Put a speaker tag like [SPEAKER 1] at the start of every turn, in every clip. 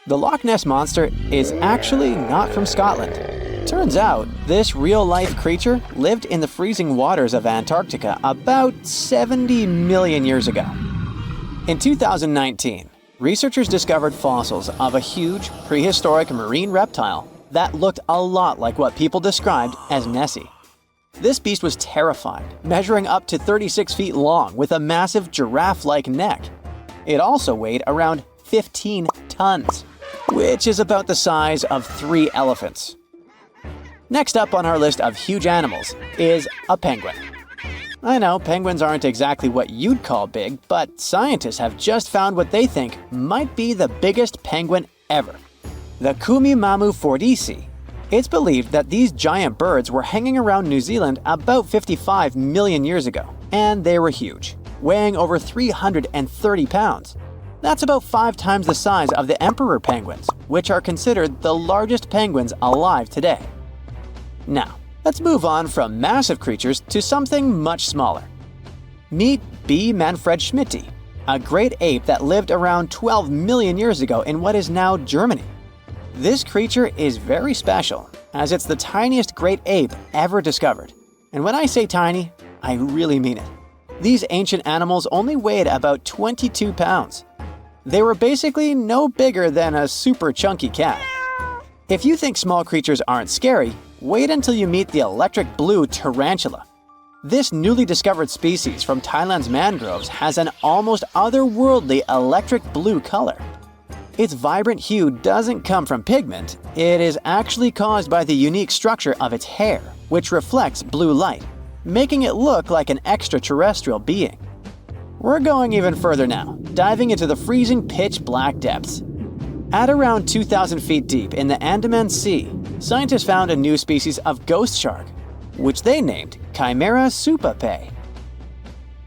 [SPEAKER 1] The Loch Ness monster is actually not from Scotland. Turns out, this real-life creature lived in the freezing waters of Antarctica about 70 million years ago. In 2019, researchers discovered fossils of a huge, prehistoric marine reptile that looked a lot like what people described as Nessie. This beast was terrifying, measuring up to 36 feet long with a massive giraffe-like neck. It also weighed around 15 tons, which is about the size of 3 elephants. Next up on our list of huge animals is a penguin. I know penguins aren't exactly what you'd call big, but scientists have just found what they think might be the biggest penguin ever, the Kumimamu fordyce. It's believed that these giant birds were hanging around New Zealand about 55 million years ago, and they were huge, weighing over 330 pounds. That's about 5 times the size of the emperor penguins, which are considered the largest penguins alive today. Now, let's move on from massive creatures to something much smaller. Meet B. manfredschmidti, a great ape that lived around 12 million years ago in what is now Germany. This creature is very special, as it's the tiniest great ape ever discovered. And when I say tiny, I really mean it. These ancient animals only weighed about 22 pounds. They were basically no bigger than a super chunky cat. If you think small creatures aren't scary, wait until you meet the electric blue tarantula. This newly discovered species from Thailand's mangroves has an almost otherworldly electric blue color. Its vibrant hue doesn't come from pigment, it is actually caused by the unique structure of its hair, which reflects blue light, making it look like an extraterrestrial being. We're going even further now, diving into the freezing pitch-black depths. At around 2,000 feet deep in the Andaman Sea, scientists found a new species of ghost shark, which they named Chimera supape.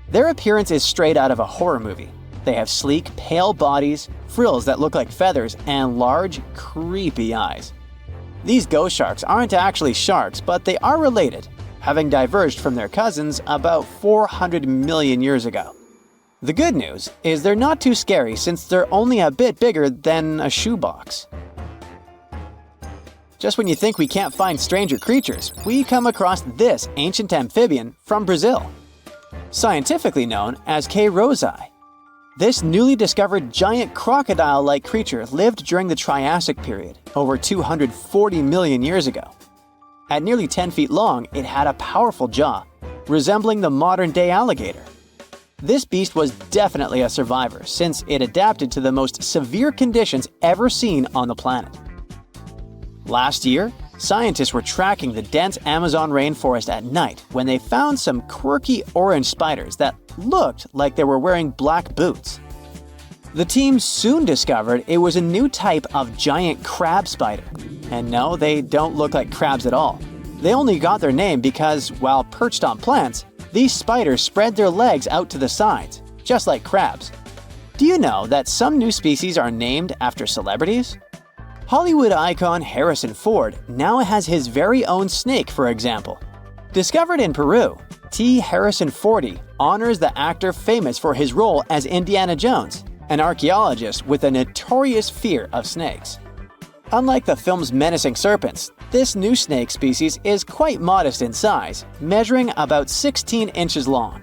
[SPEAKER 1] Their appearance is straight out of a horror movie. They have sleek, pale bodies, frills that look like feathers, and large, creepy eyes. These ghost sharks aren't actually sharks, but they are related, having diverged from their cousins about 400 million years ago. The good news is they're not too scary since they're only a bit bigger than a shoebox. Just when you think we can't find stranger creatures, we come across this ancient amphibian from Brazil. Scientifically known as K. rosei. This newly discovered giant crocodile-like creature lived during the Triassic period, over 240 million years ago. At nearly 10 feet long, it had a powerful jaw, resembling the modern-day alligator. This beast was definitely a survivor since it adapted to the most severe conditions ever seen on the planet. Last year, scientists were tracking the dense Amazon rainforest at night when they found some quirky orange spiders that looked like they were wearing black boots. The team soon discovered it was a new type of giant crab spider. And no, they don't look like crabs at all. They only got their name because, while perched on plants, these spiders spread their legs out to the sides, just like crabs. Do you know that some new species are named after celebrities? Hollywood icon Harrison Ford now has his very own snake, for example. Discovered in Peru, T. Harrison Fordy honors the actor famous for his role as Indiana Jones, an archaeologist with a notorious fear of snakes. Unlike the film's menacing serpents, this new snake species is quite modest in size, measuring about 16 inches long.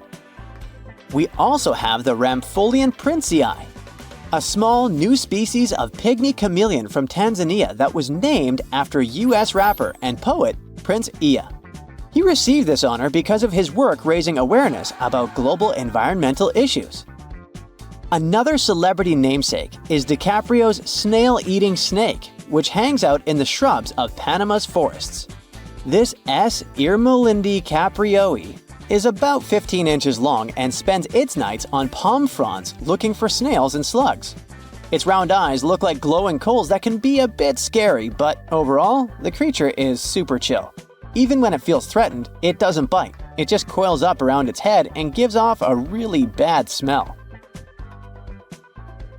[SPEAKER 1] We also have the Rampholion princei, a small new species of pygmy chameleon from Tanzania that was named after US rapper and poet Prince Iya. He received this honor because of his work raising awareness about global environmental issues. Another celebrity namesake is DiCaprio's snail-eating snake, which hangs out in the shrubs of Panama's forests. This S. irmelindi caprioi is about 15 inches long and spends its nights on palm fronds looking for snails and slugs. Its round eyes look like glowing coals that can be a bit scary, but overall, the creature is super chill. Even when it feels threatened, it doesn't bite. It just coils up around its head and gives off a really bad smell.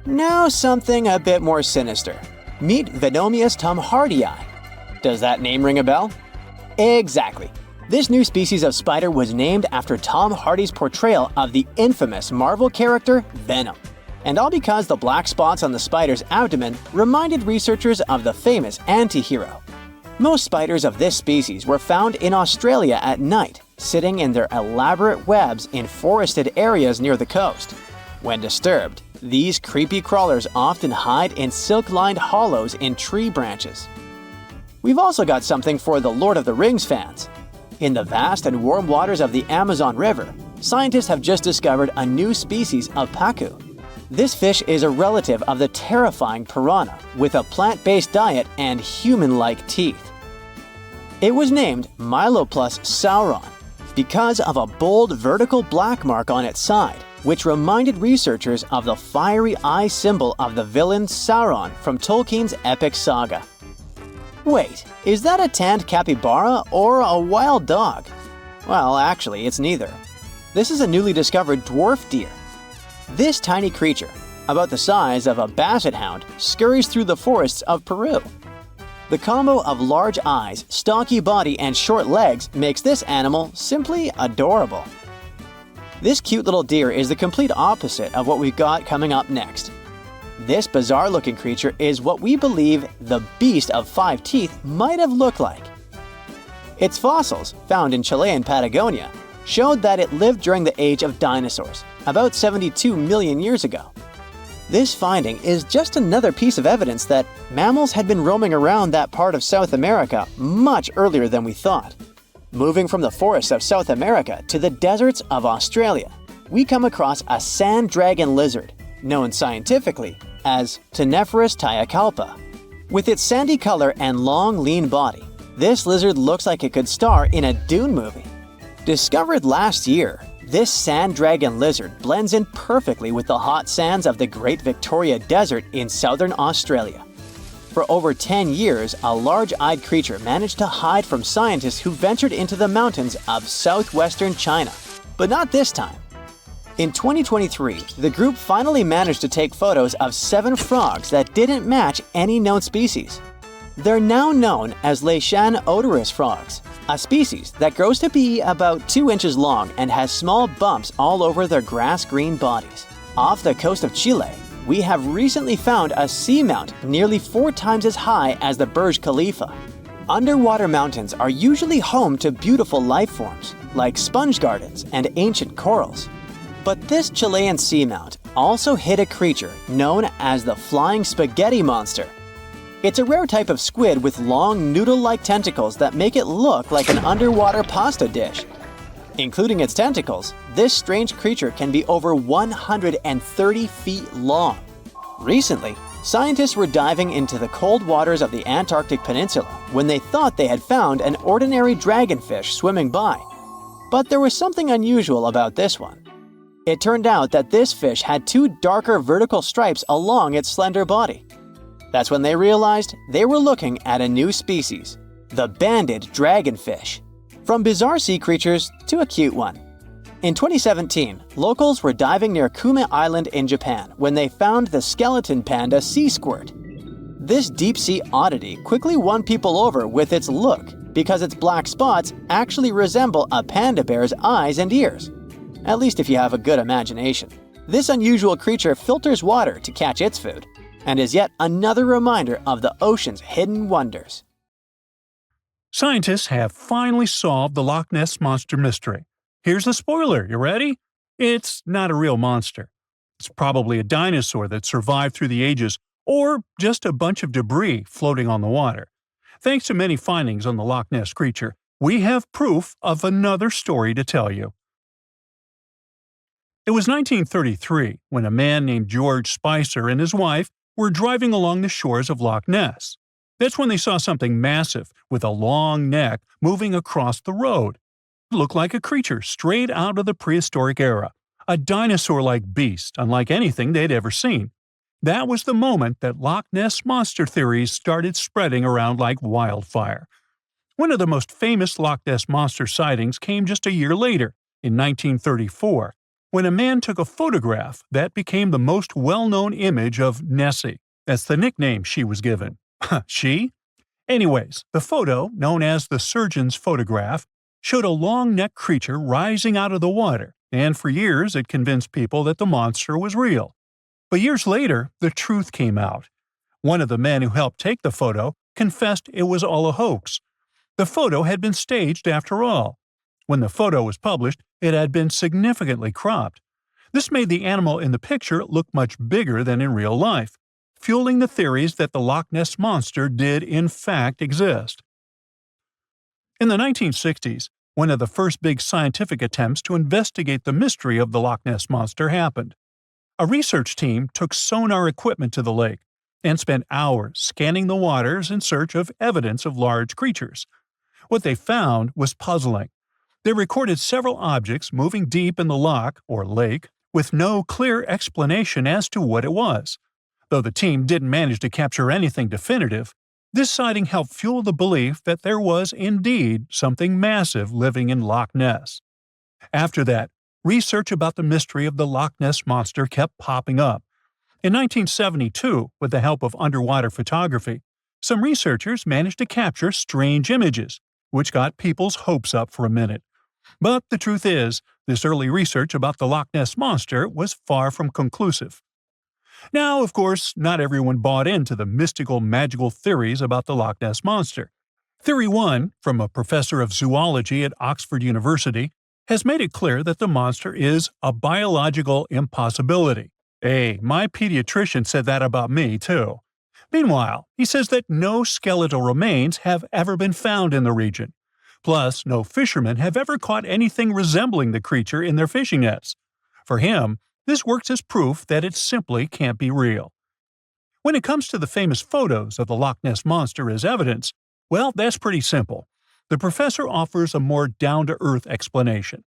[SPEAKER 1] Now something a bit more sinister. Meet Venomius tomhardii. Does that name ring a bell? Exactly. This new species of spider was named after Tom Hardy's portrayal of the infamous Marvel character Venom. And all because the black spots on the spider's abdomen reminded researchers of the famous anti-hero. Most spiders of this species were found in Australia at night, sitting in their elaborate webs in forested areas near the coast. When disturbed, these creepy crawlers often hide in silk-lined hollows in tree branches. We've also got something for the Lord of the Rings fans. In the vast and warm waters of the Amazon River, scientists have just discovered a new species of pacu. This fish is a relative of the terrifying piranha, with a plant-based diet and human-like teeth. It was named Myloplus sauron because of a bold vertical black mark on its side, which reminded researchers of the fiery eye symbol of the villain Sauron from Tolkien's epic saga. Wait, is that a tanned capybara or a wild dog? Well, actually, it's neither. This is a newly discovered dwarf deer. This tiny creature, about the size of a basset hound, scurries through the forests of Peru. The combo of large eyes, stocky body, and short legs makes this animal simply adorable. This cute little deer is the complete opposite of what we've got coming up next. This bizarre-looking creature is what we believe the beast of 5 teeth might have looked like. Its fossils, found in Chilean Patagonia, showed that it lived during the age of dinosaurs, about 72 million years ago. This finding is just another piece of evidence that mammals had been roaming around that part of South America much earlier than we thought. Moving from the forests of South America to the deserts of Australia, we come across a sand dragon lizard, known scientifically as Cteniferus tayacalpa. With its sandy color and long, lean body, this lizard looks like it could star in a Dune movie. Discovered last year, this sand dragon lizard blends in perfectly with the hot sands of the Great Victoria Desert in southern Australia. For over 10 years, a large-eyed creature managed to hide from scientists who ventured into the mountains of southwestern China. But not this time. In 2023, the group finally managed to take photos of 7 frogs that didn't match any known species. They're now known as Leishan odorous frogs, a species that grows to be about 2 inches long and has small bumps all over their grass-green bodies. Off the coast of Chile, we have recently found a seamount nearly 4 times as high as the Burj Khalifa. Underwater mountains are usually home to beautiful life forms, like sponge gardens and ancient corals. But this Chilean seamount also hid a creature known as the flying spaghetti monster. It's a rare type of squid with long noodle-like tentacles that make it look like an underwater pasta dish. Including its tentacles, this strange creature can be over 130 feet long. Recently, scientists were diving into the cold waters of the Antarctic Peninsula when they thought they had found an ordinary dragonfish swimming by. But there was something unusual about this one. It turned out that this fish had 2 darker vertical stripes along its slender body. That's when they realized they were looking at a new species, the banded dragonfish. From bizarre sea creatures to a cute one. In 2017, locals were diving near Kume Island in Japan when they found the skeleton panda sea squirt. This deep-sea oddity quickly won people over with its look because its black spots actually resemble a panda bear's eyes and ears. At least if you have a good imagination. This unusual creature filters water to catch its food, and is yet another reminder of the ocean's hidden wonders.
[SPEAKER 2] Scientists have finally solved the Loch Ness monster mystery. Here's the spoiler, you ready? It's not a real monster. It's probably a dinosaur that survived through the ages, or just a bunch of debris floating on the water. Thanks to many findings on the Loch Ness creature, we have proof of another story to tell you. It was 1933 when a man named George Spicer and his wife were driving along the shores of Loch Ness. That's when they saw something massive with a long neck moving across the road. It looked like a creature straight out of the prehistoric era, a dinosaur-like beast unlike anything they'd ever seen. That was the moment that Loch Ness monster theories started spreading around like wildfire. One of the most famous Loch Ness monster sightings came just a year later, in 1934, when a man took a photograph that became the most well-known image of Nessie. That's the nickname she was given. She? Anyways, the photo, known as the surgeon's photograph, showed a long-necked creature rising out of the water, and for years it convinced people that the monster was real. But years later, the truth came out. One of the men who helped take the photo confessed it was all a hoax. The photo had been staged after all. When the photo was published, it had been significantly cropped. This made the animal in the picture look much bigger than in real life, fueling the theories that the Loch Ness Monster did in fact exist. In the 1960s, one of the first big scientific attempts to investigate the mystery of the Loch Ness Monster happened. A research team took sonar equipment to the lake and spent hours scanning the waters in search of evidence of large creatures. What they found was puzzling. They recorded several objects moving deep in the loch, or lake, with no clear explanation as to what it was. Though the team didn't manage to capture anything definitive, this sighting helped fuel the belief that there was indeed something massive living in Loch Ness. After that, research about the mystery of the Loch Ness Monster kept popping up. In 1972, with the help of underwater photography, some researchers managed to capture strange images, which got people's hopes up for a minute. But the truth is, this early research about the Loch Ness Monster was far from conclusive. Now, of course, not everyone bought into the mystical, magical theories about the Loch Ness Monster. Theory 1, from a professor of zoology at Oxford University, has made it clear that the monster is a biological impossibility. Hey, my pediatrician said that about me, too. Meanwhile, he says that no skeletal remains have ever been found in the region. Plus, no fishermen have ever caught anything resembling the creature in their fishing nets. For him, this works as proof that it simply can't be real. When it comes to the famous photos of the Loch Ness Monster as evidence, well, that's pretty simple. The professor offers a more down-to-earth explanation.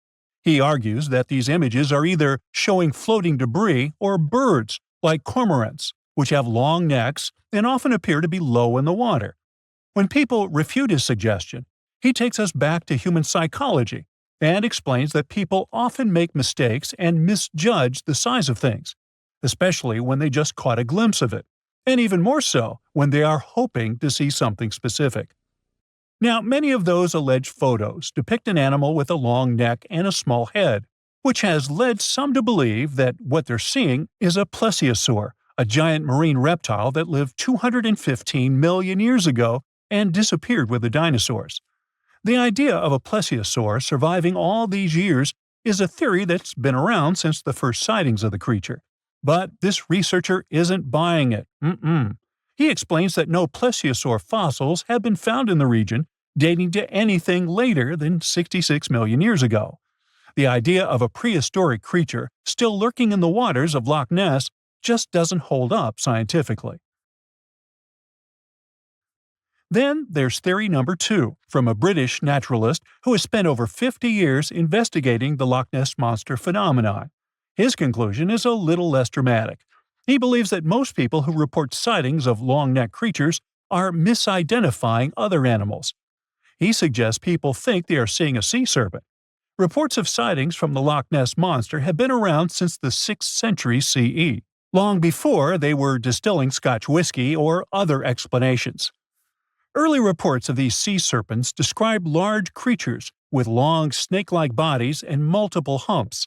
[SPEAKER 2] He argues that these images are either showing floating debris or birds, like cormorants, which have long necks and often appear to be low in the water. When people refute his suggestion, he takes us back to human psychology and explains that people often make mistakes and misjudge the size of things, especially when they just caught a glimpse of it, and even more so when they are hoping to see something specific. Now, many of those alleged photos depict an animal with a long neck and a small head, which has led some to believe that what they're seeing is a plesiosaur, a giant marine reptile that lived 215 million years ago and disappeared with the dinosaurs. The idea of a plesiosaur surviving all these years is a theory that's been around since the first sightings of the creature. But this researcher isn't buying it. He explains that no plesiosaur fossils have been found in the region dating to anything later than 66 million years ago. The idea of a prehistoric creature still lurking in the waters of Loch Ness just doesn't hold up scientifically. Then there's theory number 2, from a British naturalist who has spent over 50 years investigating the Loch Ness Monster phenomenon. His conclusion is a little less dramatic. He believes that most people who report sightings of long-necked creatures are misidentifying other animals. He suggests people think they are seeing a sea serpent. Reports of sightings from the Loch Ness Monster have been around since the 6th century CE, long before they were distilling Scotch whiskey or other explanations. Early reports of these sea serpents describe large creatures with long snake-like bodies and multiple humps.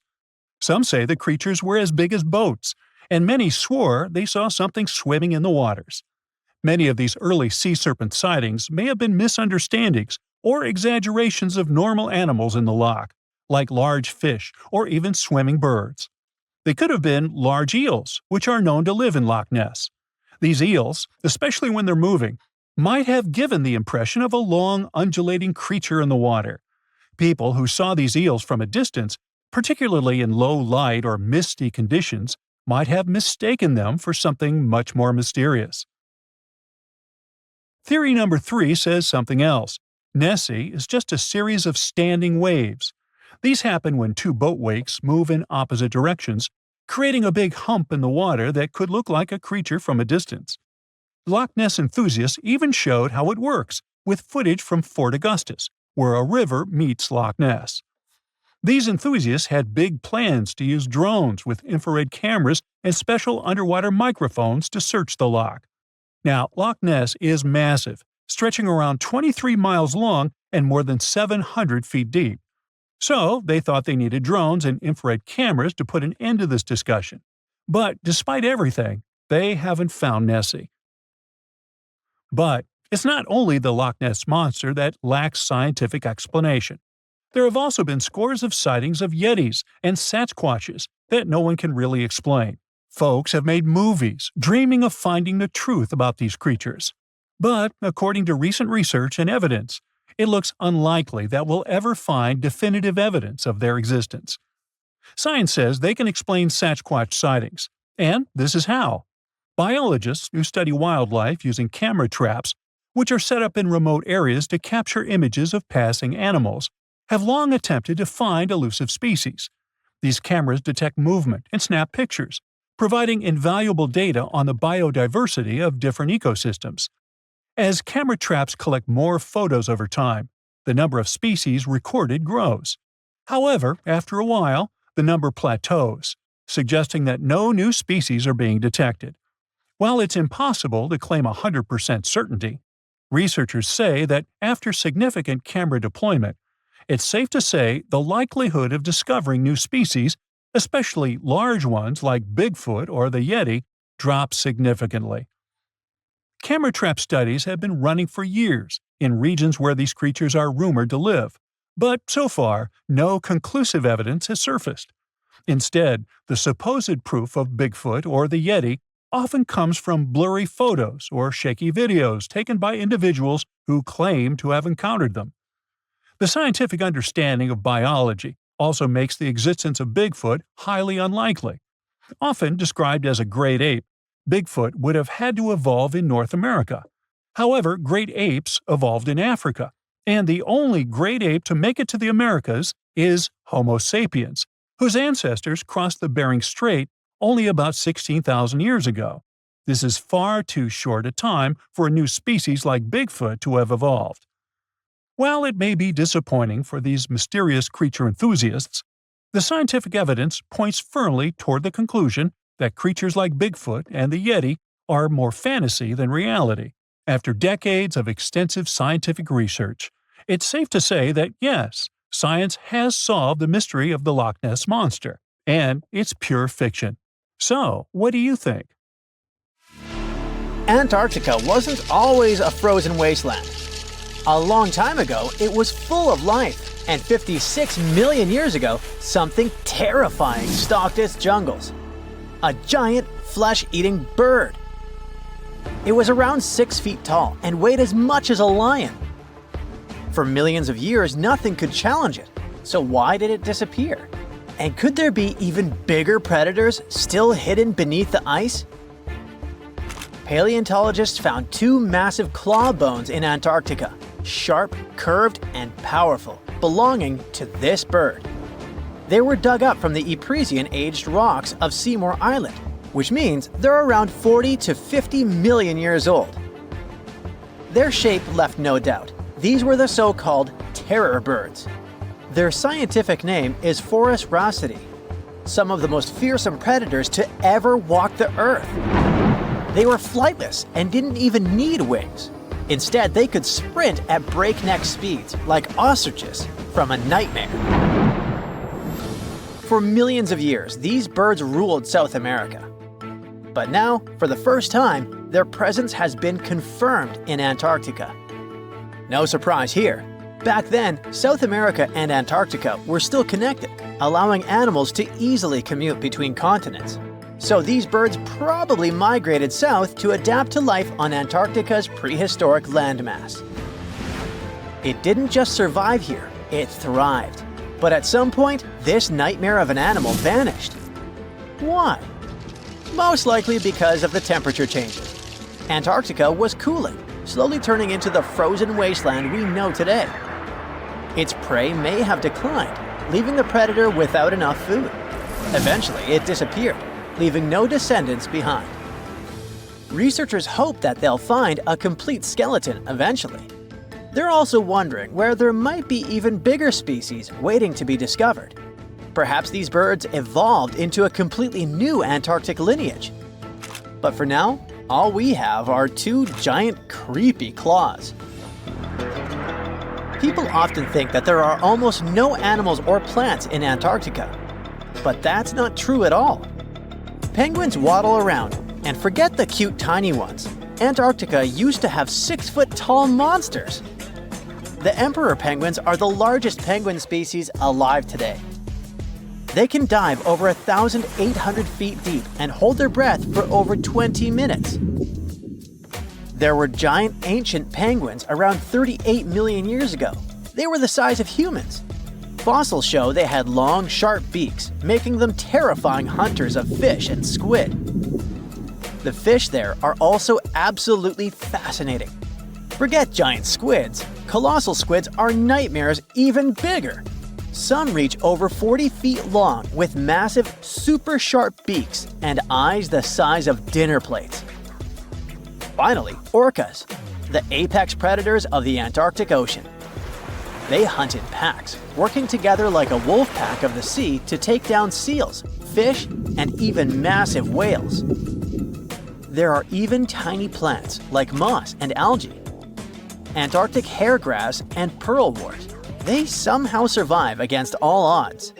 [SPEAKER 2] Some say the creatures were as big as boats, and many swore they saw something swimming in the waters. Many of these early sea serpent sightings may have been misunderstandings or exaggerations of normal animals in the loch, like large fish or even swimming birds. They could have been large eels, which are known to live in Loch Ness. These eels, especially when they're moving, might have given the impression of a long, undulating creature in the water. People who saw these eels from a distance, particularly in low light or misty conditions, might have mistaken them for something much more mysterious. Theory number 3 says something else. Nessie is just a series of standing waves. These happen when two boat wakes move in opposite directions, creating a big hump in the water that could look like a creature from a distance. Loch Ness enthusiasts even showed how it works, with footage from Fort Augustus, where a river meets Loch Ness. These enthusiasts had big plans to use drones with infrared cameras and special underwater microphones to search the loch. Now, Loch Ness is massive, stretching around 23 miles long and more than 700 feet deep. So, they thought they needed drones and infrared cameras to put an end to this discussion. But despite everything, they haven't found Nessie. But it's not only the Loch Ness Monster that lacks scientific explanation. There have also been scores of sightings of Yetis and Sasquatches that no one can really explain. Folks have made movies, dreaming of finding the truth about these creatures. But, according to recent research and evidence, it looks unlikely that we'll ever find definitive evidence of their existence. Science says they can explain Sasquatch sightings, and this is how. Biologists who study wildlife using camera traps, which are set up in remote areas to capture images of passing animals, have long attempted to find elusive species. These cameras detect movement and snap pictures, providing invaluable data on the biodiversity of different ecosystems. As camera traps collect more photos over time, the number of species recorded grows. However, after a while, the number plateaus, suggesting that no new species are being detected. While it's impossible to claim 100% certainty, researchers say that after significant camera deployment, it's safe to say the likelihood of discovering new species, especially large ones like Bigfoot or the Yeti, drops significantly. Camera trap studies have been running for years in regions where these creatures are rumored to live, but so far, no conclusive evidence has surfaced. Instead, the supposed proof of Bigfoot or the Yeti often comes from blurry photos or shaky videos taken by individuals who claim to have encountered them. The scientific understanding of biology also makes the existence of Bigfoot highly unlikely. Often described as a great ape, Bigfoot would have had to evolve in North America. However, great apes evolved in Africa, and the only great ape to make it to the Americas is Homo sapiens, whose ancestors crossed the Bering Strait only about 16,000 years ago. This is far too short a time for a new species like Bigfoot to have evolved. While it may be disappointing for these mysterious creature enthusiasts, the scientific evidence points firmly toward the conclusion that creatures like Bigfoot and the Yeti are more fantasy than reality. After decades of extensive scientific research, it's safe to say that yes, science has solved the mystery of the Loch Ness Monster, and it's pure fiction. So, what do you think?
[SPEAKER 1] Antarctica wasn't always a frozen wasteland. A long time ago, it was full of life, and 56 million years ago, something terrifying stalked its jungles. A giant, flesh-eating bird. It was around 6 feet tall and weighed as much as a lion. For millions of years, nothing could challenge it, so why did it disappear? And could there be even bigger predators still hidden beneath the ice? Paleontologists found 2 massive claw bones in Antarctica, sharp, curved, and powerful, belonging to this bird. They were dug up from the Epresian-aged rocks of Seymour Island, which means they're around 40 to 50 million years old. Their shape left no doubt. These were the so-called terror birds. Their scientific name is Forus raceti, some of the most fearsome predators to ever walk the earth. They were flightless and didn't even need wings. Instead, they could sprint at breakneck speeds, like ostriches from a nightmare. For millions of years, these birds ruled South America. But now, for the first time, their presence has been confirmed in Antarctica. No surprise here. Back then, South America and Antarctica were still connected, allowing animals to easily commute between continents. So these birds probably migrated south to adapt to life on Antarctica's prehistoric landmass. It didn't just survive here, it thrived. But at some point, this nightmare of an animal vanished. Why? Most likely because of the temperature changes. Antarctica was cooling, slowly turning into the frozen wasteland we know today. Its prey may have declined, leaving the predator without enough food. Eventually, it disappeared, leaving no descendants behind. Researchers hope that they'll find a complete skeleton eventually. They're also wondering where there might be even bigger species waiting to be discovered. Perhaps these birds evolved into a completely new Antarctic lineage. But for now, all we have are 2 giant, creepy claws. People often think that there are almost no animals or plants in Antarctica. But that's not true at all. Penguins waddle around, and forget the cute tiny ones. Antarctica used to have 6-foot-tall monsters. The emperor penguins are the largest penguin species alive today. They can dive over 1,800 feet deep and hold their breath for over 20 minutes. There were giant ancient penguins around 38 million years ago. They were the size of humans. Fossils show they had long, sharp beaks, making them terrifying hunters of fish and squid. The fish there are also absolutely fascinating. Forget giant squids. Colossal squids are nightmares even bigger. Some reach over 40 feet long with massive, super sharp beaks and eyes the size of dinner plates. Finally, orcas, the apex predators of the Antarctic Ocean. They hunt in packs, working together like a wolf pack of the sea to take down seals, fish, and even massive whales. There are even tiny plants like moss and algae. Antarctic hairgrass and pearlwort. They somehow survive against all odds.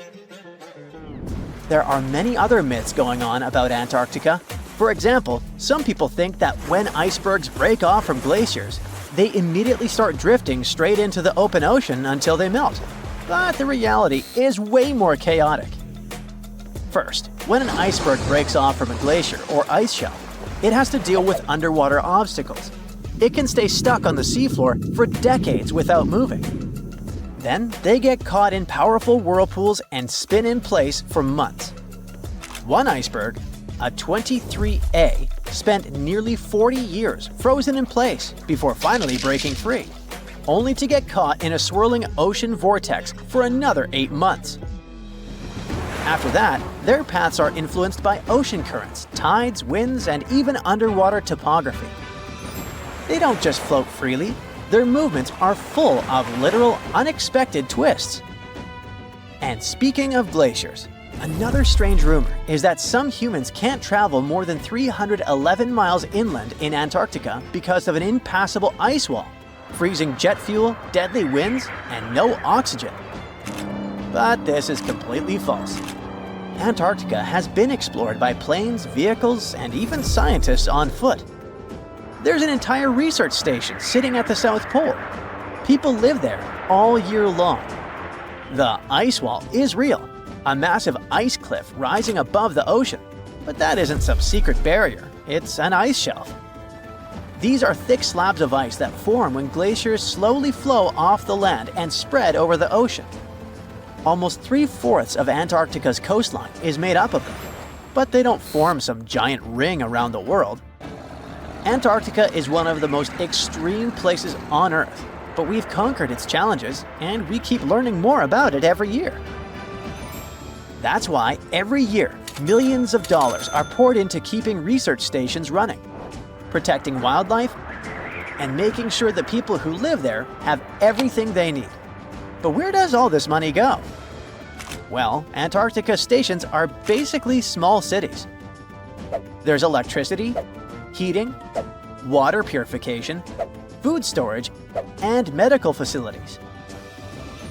[SPEAKER 1] There are many other myths going on about Antarctica. For example, some people think that when icebergs break off from glaciers, they immediately start drifting straight into the open ocean until they melt. But the reality is way more chaotic. First, when an iceberg breaks off from a glacier or ice shelf, it has to deal with underwater obstacles. It can stay stuck on the seafloor for decades without moving. Then they get caught in powerful whirlpools and spin in place for months. One iceberg, a 23A, spent nearly 40 years frozen in place before finally breaking free, only to get caught in a swirling ocean vortex for another 8 months. After that, their paths are influenced by ocean currents, tides, winds, and even underwater topography. They don't just float freely. Their movements are full of literal, unexpected twists. And speaking of glaciers, another strange rumor is that some humans can't travel more than 311 miles inland in Antarctica because of an impassable ice wall, freezing jet fuel, deadly winds, and no oxygen. But this is completely false. Antarctica has been explored by planes, vehicles, and even scientists on foot. There's an entire research station sitting at the South Pole. People live there all year long. The ice wall is real, a massive ice cliff rising above the ocean. But that isn't some secret barrier, it's an ice shelf. These are thick slabs of ice that form when glaciers slowly flow off the land and spread over the ocean. Almost 3/4 of Antarctica's coastline is made up of them, but they don't form some giant ring around the world. Antarctica is one of the most extreme places on Earth, but we've conquered its challenges, and we keep learning more about it every year. That's why every year, millions of dollars are poured into keeping research stations running, protecting wildlife, and making sure the people who live there have everything they need. But where does all this money go? Well, Antarctica stations are basically small cities. There's electricity, heating, water purification, food storage, and medical facilities.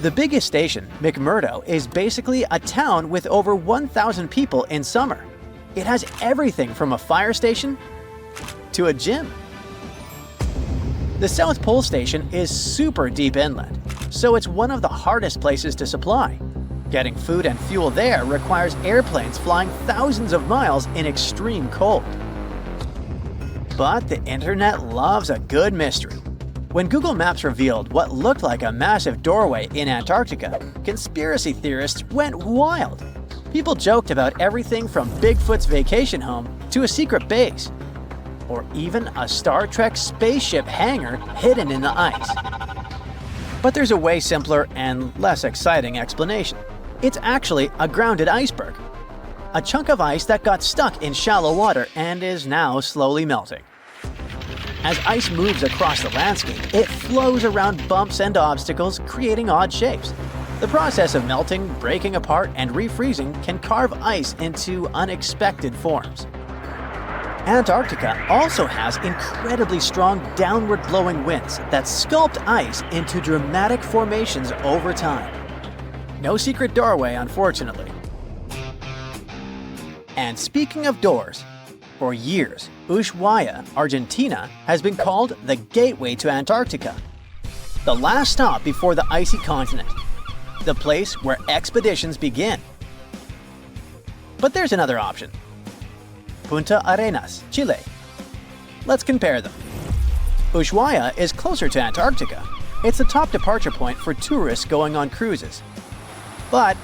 [SPEAKER 1] The biggest station, McMurdo, is basically a town with over 1,000 people in summer. It has everything from a fire station to a gym. The South Pole Station is super deep inland, so it's one of the hardest places to supply. Getting food and fuel there requires airplanes flying thousands of miles in extreme cold. But the internet loves a good mystery. When Google Maps revealed what looked like a massive doorway in Antarctica, conspiracy theorists went wild. People joked about everything from Bigfoot's vacation home to a secret base, or even a Star Trek spaceship hangar hidden in the ice. But there's a way simpler and less exciting explanation. It's actually a grounded iceberg, a chunk of ice that got stuck in shallow water and is now slowly melting. As ice moves across the landscape, it flows around bumps and obstacles, creating odd shapes. The process of melting, breaking apart, and refreezing can carve ice into unexpected forms. Antarctica also has incredibly strong downward-blowing winds that sculpt ice into dramatic formations over time. No secret doorway, unfortunately. And speaking of doors, for years, Ushuaia, Argentina, has been called the gateway to Antarctica. The last stop before the icy continent. The place where expeditions begin. But there's another option. Punta Arenas, Chile. Let's compare them. Ushuaia is closer to Antarctica. It's the top departure point for tourists going on cruises. But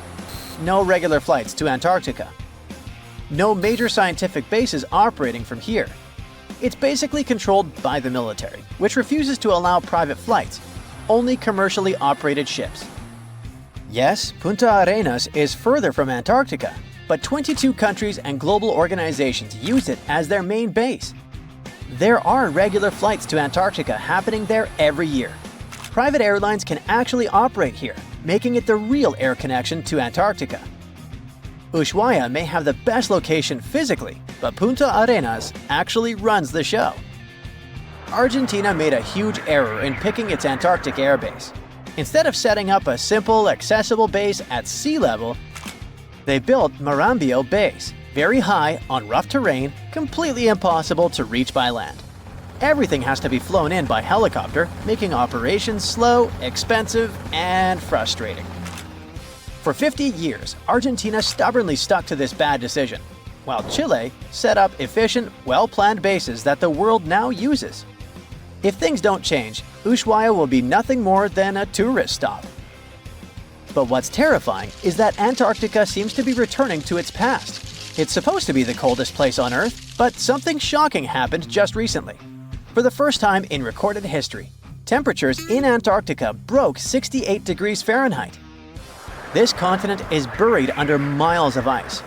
[SPEAKER 1] no regular flights to Antarctica. No major scientific bases operating from here. It's basically controlled by the military, which refuses to allow private flights, only commercially operated ships. Yes, Punta Arenas is further from Antarctica, but 22 countries and global organizations use it as their main base. There are regular flights to Antarctica happening there every year. Private airlines can actually operate here, making it the real air connection to Antarctica. Ushuaia may have the best location physically, but Punta Arenas actually runs the show. Argentina made a huge error in picking its Antarctic airbase. Instead of setting up a simple, accessible base at sea level, they built Marambio Base, very high on rough terrain, completely impossible to reach by land. Everything has to be flown in by helicopter, making operations slow, expensive, and frustrating. For 50 years, Argentina stubbornly stuck to this bad decision, while Chile set up efficient, well-planned bases that the world now uses. If things don't change, Ushuaia will be nothing more than a tourist stop. But what's terrifying is that Antarctica seems to be returning to its past. It's supposed to be the coldest place on Earth, but something shocking happened just recently. For the first time in recorded history, temperatures in Antarctica broke 68 degrees Fahrenheit. This continent is buried under miles of ice.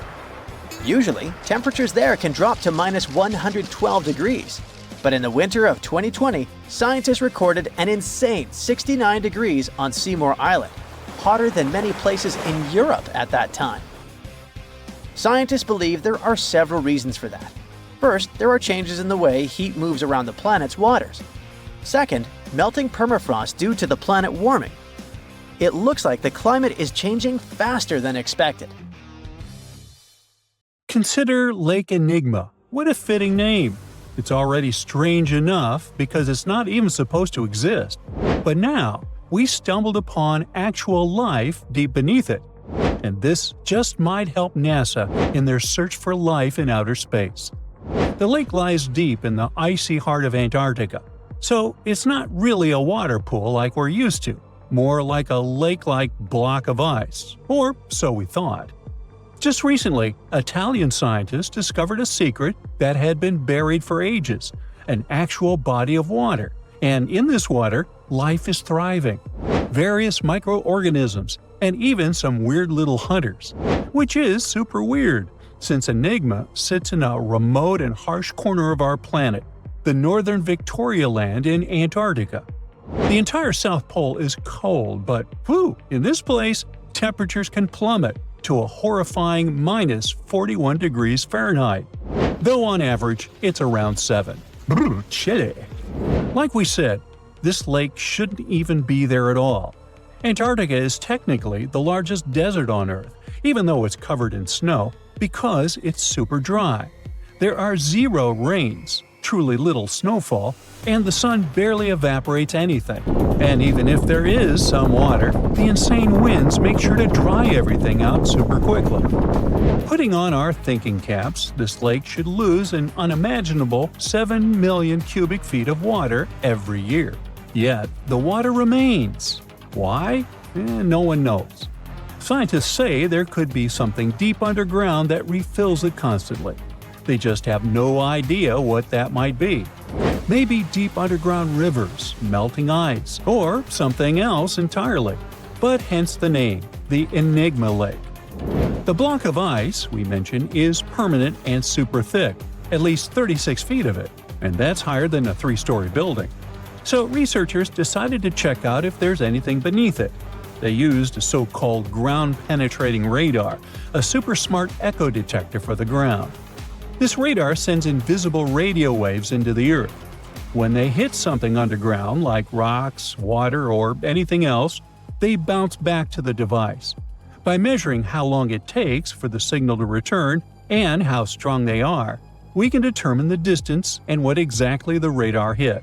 [SPEAKER 1] Usually, temperatures there can drop to minus 112 degrees. But in the winter of 2020, scientists recorded an insane 69 degrees on Seymour Island, hotter than many places in Europe at that time. Scientists believe there are several reasons for that. First, there are changes in the way heat moves around the planet's waters. Second, melting permafrost due to the planet warming. It looks like the climate is changing faster than expected.
[SPEAKER 2] Consider Lake Enigma. What a fitting name. It's already strange enough because it's not even supposed to exist. But now, we stumbled upon actual life deep beneath it. And this just might help NASA in their search for life in outer space. The lake lies deep in the icy heart of Antarctica, so it's not really a water pool like we're used to, more like a lake-like block of ice, or so we thought. Just recently, Italian scientists discovered a secret that had been buried for ages, an actual body of water, and in this water, life is thriving. Various microorganisms, and even some weird little hunters, which is super weird, since Enigma sits in a remote and harsh corner of our planet, the northern Victoria Land in Antarctica. The entire South Pole is cold, but in this place, temperatures can plummet to a horrifying minus 41 degrees Fahrenheit, though on average it's around 7. Chilly. Like we said, this lake shouldn't even be there at all. Antarctica is technically the largest desert on Earth, even though it's covered in snow, because it's super dry. There are zero rains, truly little snowfall, and the sun barely evaporates anything. And even if there is some water, the insane winds make sure to dry everything out super quickly. Putting on our thinking caps, this lake should lose an unimaginable 7 million cubic feet of water every year. Yet, the water remains. Why? No one knows. Scientists say there could be something deep underground that refills it constantly. They just have no idea what that might be. Maybe deep underground rivers, melting ice, or something else entirely. But hence the name, the Enigma Lake. The block of ice we mentioned is permanent and super thick, at least 36 feet of it, and that's higher than a 3-story building. So researchers decided to check out if there's anything beneath it. They used a so-called ground-penetrating radar, a super smart echo detector for the ground. This radar sends invisible radio waves into the Earth. When they hit something underground, like rocks, water, or anything else, they bounce back to the device. By measuring how long it takes for the signal to return, and how strong they are, we can determine the distance and what exactly the radar hit.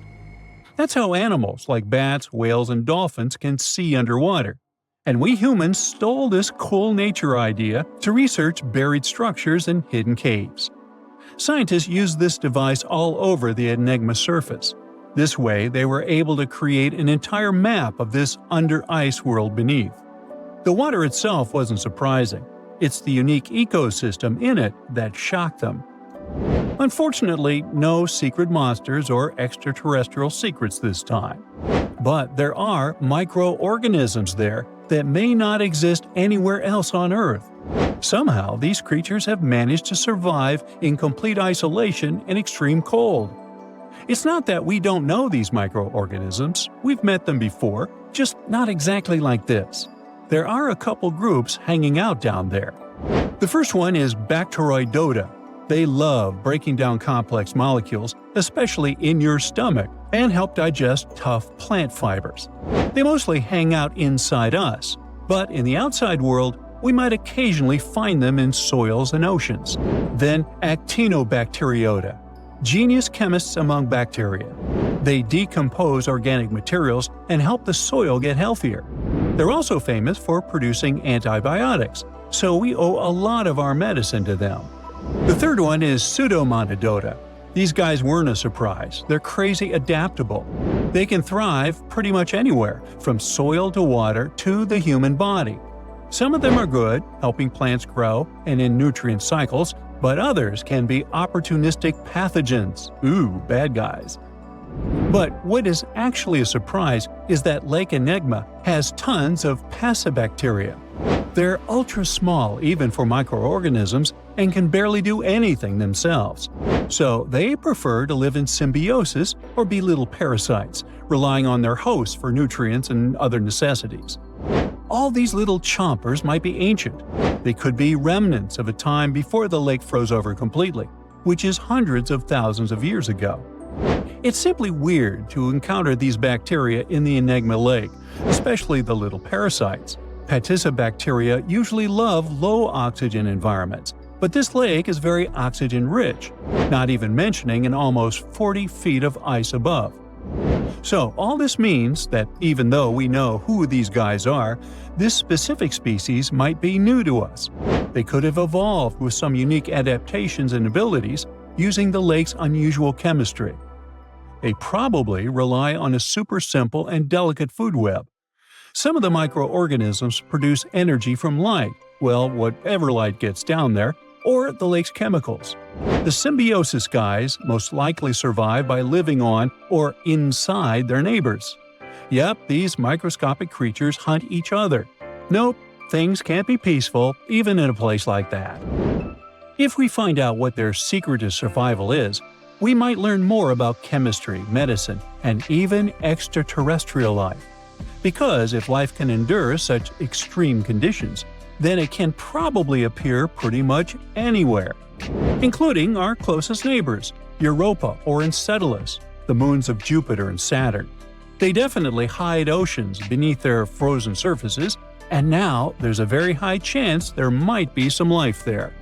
[SPEAKER 2] That's how animals like bats, whales, and dolphins can see underwater. And we humans stole this cool nature idea to research buried structures and hidden caves. Scientists used this device all over the Enigma surface. This way, they were able to create an entire map of this under-ice world beneath. The water itself wasn't surprising. It's the unique ecosystem in it that shocked them. Unfortunately, no secret monsters or extraterrestrial secrets this time. But there are microorganisms there that may not exist anywhere else on Earth. Somehow, these creatures have managed to survive in complete isolation and extreme cold. It's not that we don't know these microorganisms, we've met them before, just not exactly like this. There are a couple groups hanging out down there. The first one is Bacteroidota. They love breaking down complex molecules, especially in your stomach, and help digest tough plant fibers. They mostly hang out inside us, but in the outside world, we might occasionally find them in soils and oceans. Then Actinobacteriota, genius chemists among bacteria. They decompose organic materials and help the soil get healthier. They're also famous for producing antibiotics, so we owe a lot of our medicine to them. The third one is Pseudomonadota. These guys weren't a surprise. They're crazy adaptable. They can thrive pretty much anywhere, from soil to water to the human body. Some of them are good, helping plants grow and in nutrient cycles, but others can be opportunistic pathogens. Ooh, bad guys. But what is actually a surprise is that Lake Enigma has tons of passibacteria. They're ultra small even for microorganisms and can barely do anything themselves. So they prefer to live in symbiosis or be little parasites, relying on their hosts for nutrients and other necessities. All these little chompers might be ancient. They could be remnants of a time before the lake froze over completely, which is hundreds of thousands of years ago. It's simply weird to encounter these bacteria in the Enigma lake, especially the little parasites. Passibacteria usually love low-oxygen environments, but this lake is very oxygen-rich, not even mentioning an almost 40 feet of ice above. So all this means that even though we know who these guys are, this specific species might be new to us. They could have evolved with some unique adaptations and abilities using the lake's unusual chemistry. They probably rely on a super simple and delicate food web. Some of the microorganisms produce energy from light, well, whatever light gets down there, or the lake's chemicals. The symbiosis guys most likely survive by living on or inside their neighbors. Yep, these microscopic creatures hunt each other. Nope, things can't be peaceful even in a place like that. If we find out what their secret to survival is, we might learn more about chemistry, medicine, and even extraterrestrial life. Because if life can endure such extreme conditions, then it can probably appear pretty much anywhere, including our closest neighbors, Europa or Enceladus, the moons of Jupiter and Saturn. They definitely hide oceans beneath their frozen surfaces, and now there's a very high chance there might be some life there.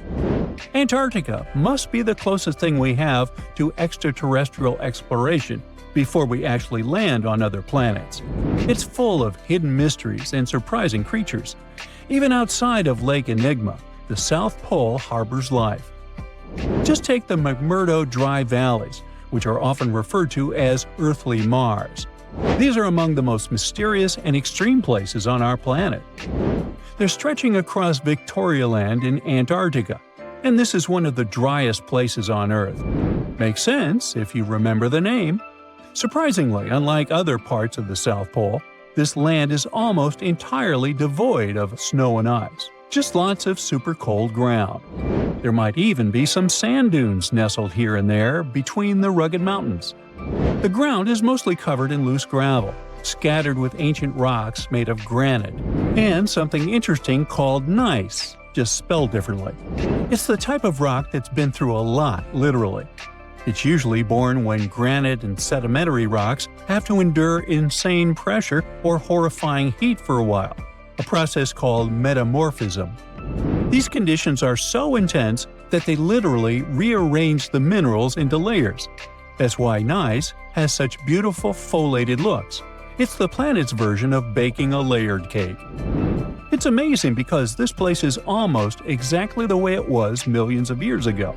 [SPEAKER 2] Antarctica must be the closest thing we have to extraterrestrial exploration before we actually land on other planets. It's full of hidden mysteries and surprising creatures. Even outside of Lake Enigma, the South Pole harbors life. Just take the McMurdo Dry Valleys, which are often referred to as Earthly Mars. These are among the most mysterious and extreme places on our planet. They're stretching across Victoria Land in Antarctica, and this is one of the driest places on Earth. Makes sense if you remember the name. Surprisingly, unlike other parts of the South Pole, this land is almost entirely devoid of snow and ice, just lots of super cold ground. There might even be some sand dunes nestled here and there between the rugged mountains. The ground is mostly covered in loose gravel, scattered with ancient rocks made of granite, and something interesting called gneiss, just spelled differently. It's the type of rock that's been through a lot, literally. It's usually born when granite and sedimentary rocks have to endure insane pressure or horrifying heat for a while, a process called metamorphism. These conditions are so intense that they literally rearranged the minerals into layers. That's why gneiss has such beautiful foliated looks. It's the planet's version of baking a layered cake. It's amazing because this place is almost exactly the way it was millions of years ago.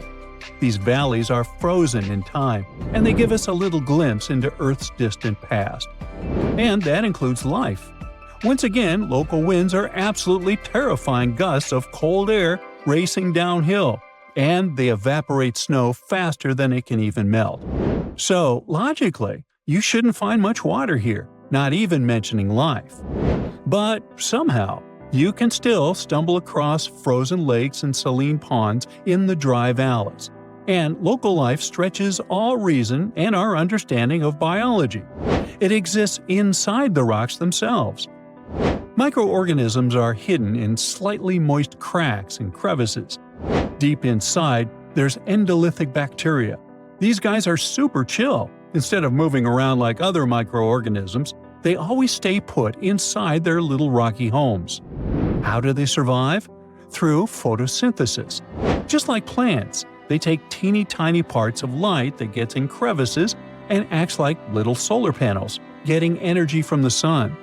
[SPEAKER 2] These valleys are frozen in time, and they give us a little glimpse into Earth's distant past. And that includes life. Once again, local winds are absolutely terrifying gusts of cold air racing downhill, and they evaporate snow faster than it can even melt. So, logically, you shouldn't find much water here, not even mentioning life. But somehow, you can still stumble across frozen lakes and saline ponds in the dry valleys. And local life stretches all reason and our understanding of biology. It exists inside the rocks themselves. Microorganisms are hidden in slightly moist cracks and crevices. Deep inside, there's endolithic bacteria. These guys are super chill. Instead of moving around like other microorganisms, they always stay put inside their little rocky homes. How do they survive? Through photosynthesis. Just like plants, they take teeny tiny parts of light that gets in crevices and acts like little solar panels, getting energy from the sun.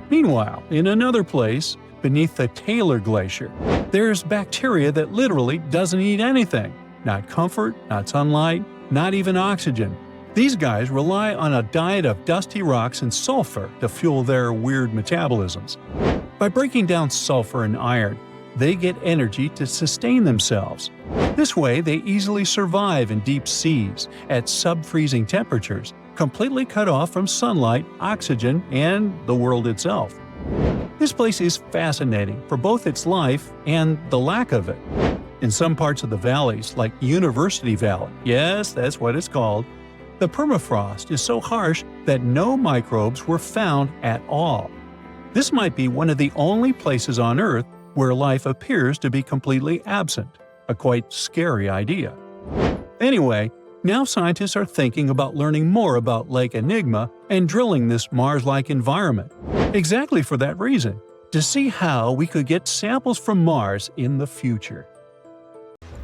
[SPEAKER 2] Meanwhile, in another place, beneath the Taylor Glacier, there's bacteria that literally doesn't eat anything. Not comfort, not sunlight, not even oxygen. These guys rely on a diet of dusty rocks and sulfur to fuel their weird metabolisms. By breaking down sulfur and iron, they get energy to sustain themselves. This way, they easily survive in deep seas, at sub-freezing temperatures, completely cut off from sunlight, oxygen, and the world itself. This place is fascinating for both its life and the lack of it. In some parts of the valleys, like University Valley, yes, that's what it's called, the permafrost is so harsh that no microbes were found at all. This might be one of the only places on Earth where life appears to be completely absent, a quite scary idea. Anyway, now scientists are thinking about learning more about Lake Enigma and drilling this Mars-like environment, exactly for that reason, to see how we could get samples from Mars in the future.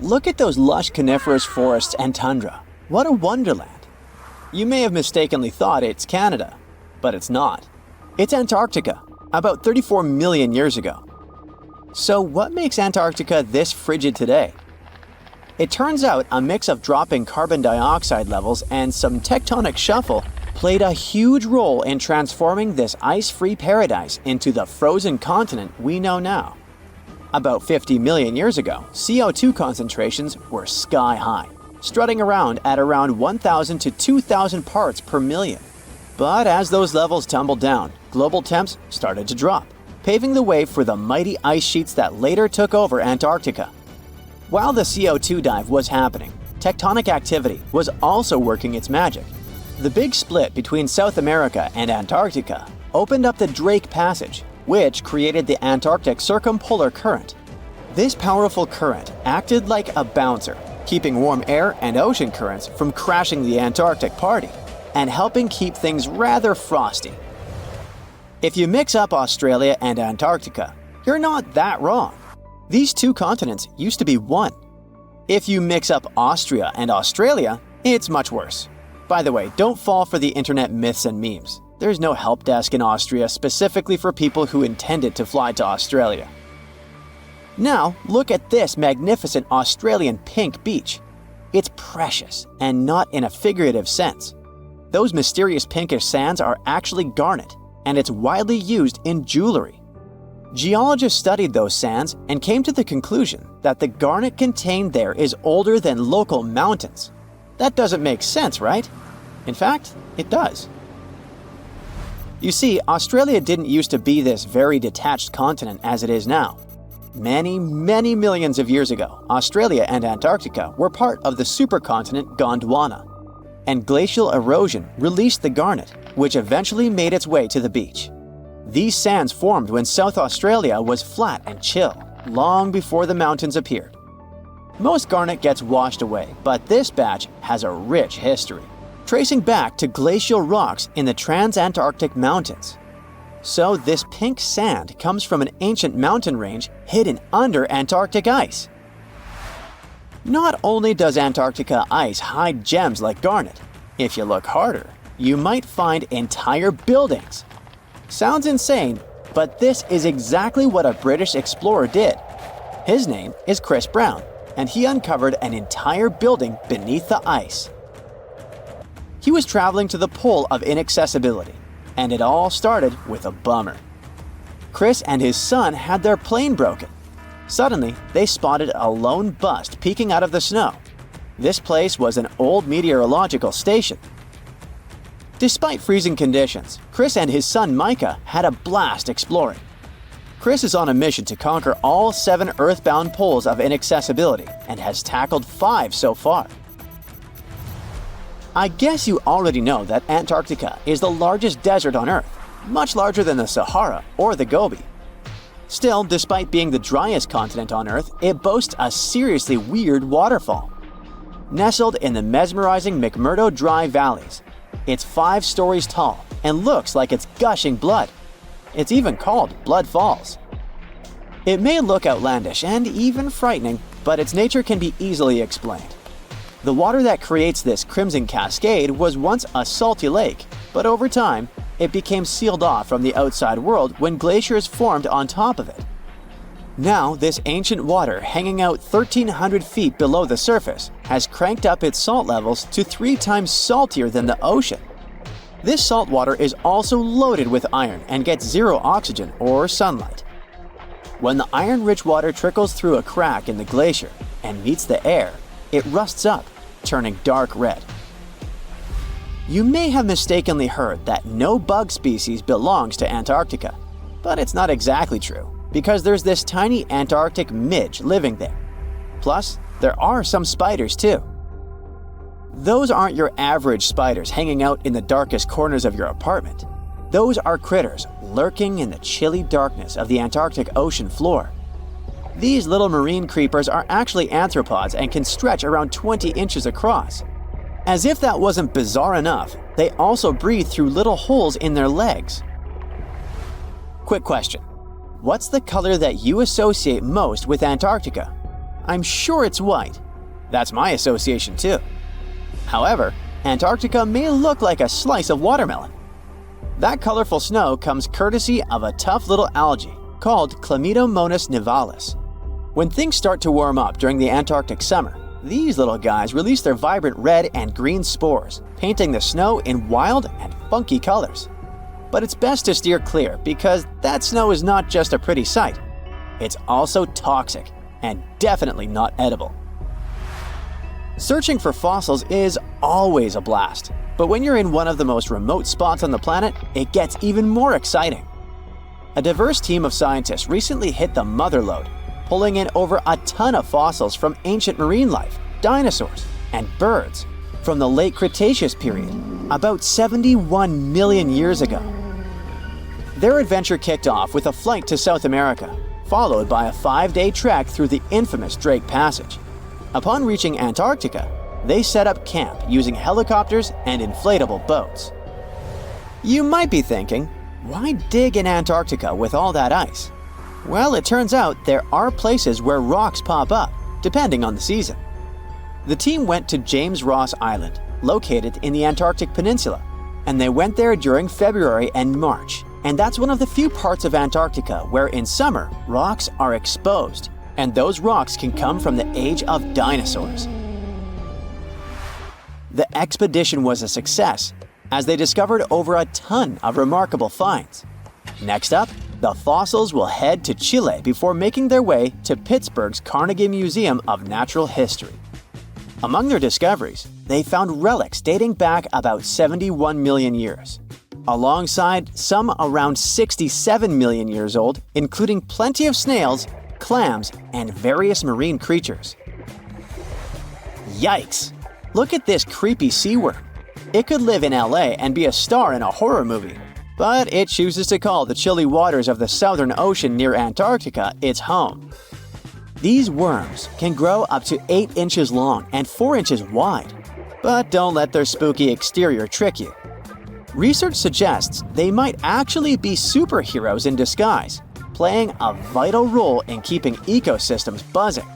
[SPEAKER 1] Look at those lush coniferous forests and tundra. What a wonderland! You may have mistakenly thought it's Canada, but it's not. It's Antarctica, about 34 million years ago. So what makes Antarctica this frigid today? It turns out a mix of dropping carbon dioxide levels and some tectonic shuffle played a huge role in transforming this ice-free paradise into the frozen continent we know now. About 50 million years ago, CO2 concentrations were sky high, strutting around at around 1,000 to 2,000 parts per million. But as those levels tumbled down, global temps started to drop, paving the way for the mighty ice sheets that later took over Antarctica. While the CO2 dive was happening, tectonic activity was also working its magic. The big split between South America and Antarctica opened up the Drake Passage, which created the Antarctic Circumpolar Current. This powerful current acted like a bouncer, keeping warm air and ocean currents from crashing the Antarctic party, and helping keep things rather frosty. If you mix up Australia and Antarctica, you're not that wrong. These two continents used to be one. If you mix up Austria and Australia, it's much worse. By the way, don't fall for the internet myths and memes. There's no help desk in Austria specifically for people who intended to fly to Australia. Now, look at this magnificent Australian pink beach. It's precious, and not in a figurative sense. Those mysterious pinkish sands are actually garnet, and it's widely used in jewelry. Geologists studied those sands and came to the conclusion that the garnet contained there is older than local mountains. That doesn't make sense, right? In fact, it does. You see, Australia didn't used to be this very detached continent as it is now. Many millions of years ago, Australia and Antarctica were part of the supercontinent Gondwana, and glacial erosion released the garnet, which eventually made its way to the beach. These sands formed when South Australia was flat and chill, long before the mountains appeared. Most garnet gets washed away, but this batch has a rich history, tracing back to glacial rocks in the Transantarctic Mountains. So this pink sand comes from an ancient mountain range hidden under Antarctic ice. Not only does Antarctica ice hide gems like garnet, if you look harder, you might find entire buildings. Sounds insane, but this is exactly what a British explorer did. His name is Chris Brown, and he uncovered an entire building beneath the ice. He was traveling to the pole of inaccessibility, and it all started with a bummer. Chris and his son had their plane broken. Suddenly, they spotted a lone bust peeking out of the snow. This place was an old meteorological station. Despite freezing conditions, Chris and his son Micah had a blast exploring. Chris is on a mission to conquer all 7 earthbound poles of inaccessibility and has tackled 5 so far. I guess you already know that Antarctica is the largest desert on Earth, much larger than the Sahara or the Gobi. Still, despite being the driest continent on Earth, it boasts a seriously weird waterfall. Nestled in the mesmerizing McMurdo Dry Valleys, it's 5 stories tall and looks like it's gushing blood. It's even called Blood Falls. It may look outlandish and even frightening, but its nature can be easily explained. The water that creates this crimson cascade was once a salty lake, but over time, it became sealed off from the outside world when glaciers formed on top of it. Now, this ancient water hanging out 1,300 feet below the surface has cranked up its salt levels to 3 times saltier than the ocean. This salt water is also loaded with iron and gets 0 oxygen or sunlight. When the iron-rich water trickles through a crack in the glacier and meets the air, it rusts up, turning dark red. You may have mistakenly heard that no bug species belongs to Antarctica, but it's not exactly true, because there's this tiny Antarctic midge living there. Plus, there are some spiders too. Those aren't your average spiders hanging out in the darkest corners of your apartment. Those are critters lurking in the chilly darkness of the Antarctic ocean floor. These little marine creepers are actually arthropods and can stretch around 20 inches across. As if that wasn't bizarre enough, they also breathe through little holes in their legs. Quick question. What's the color that you associate most with Antarctica? I'm sure it's white. That's my association too. However, Antarctica may look like a slice of watermelon. That colorful snow comes courtesy of a tough little algae called Chlamydomonas nivalis. When things start to warm up during the Antarctic summer, these little guys release their vibrant red and green spores, painting the snow in wild and funky colors. But it's best to steer clear because that snow is not just a pretty sight. It's also toxic and definitely not edible. Searching for fossils is always a blast, but when you're in one of the most remote spots on the planet, it gets even more exciting. A diverse team of scientists recently hit the mother lode, pulling in over a ton of fossils from ancient marine life, dinosaurs, and birds from the late Cretaceous period, about 71 million years ago. Their adventure kicked off with a flight to South America, followed by a 5-day trek through the infamous Drake Passage. Upon reaching Antarctica, they set up camp using helicopters and inflatable boats. You might be thinking, why dig in Antarctica with all that ice? Well, it turns out there are places where rocks pop up, depending on the season. The team went to James Ross Island, located in the Antarctic Peninsula, and they went there during February and March. And that's one of the few parts of Antarctica where in summer, rocks are exposed, and those rocks can come from the age of dinosaurs. The expedition was a success, as they discovered over a ton of remarkable finds. Next up, the fossils will head to Chile before making their way to Pittsburgh's Carnegie Museum of Natural History. Among their discoveries, they found relics dating back about 71 million years, alongside some around 67 million years old, including plenty of snails, clams, and various marine creatures. Yikes! Look at this creepy sea worm. It could live in LA and be a star in a horror movie, but it chooses to call the chilly waters of the Southern Ocean near Antarctica its home. These worms can grow up to 8 inches long and 4 inches wide, but don't let their spooky exterior trick you. Research suggests they might actually be superheroes in disguise, playing a vital role in keeping ecosystems buzzing.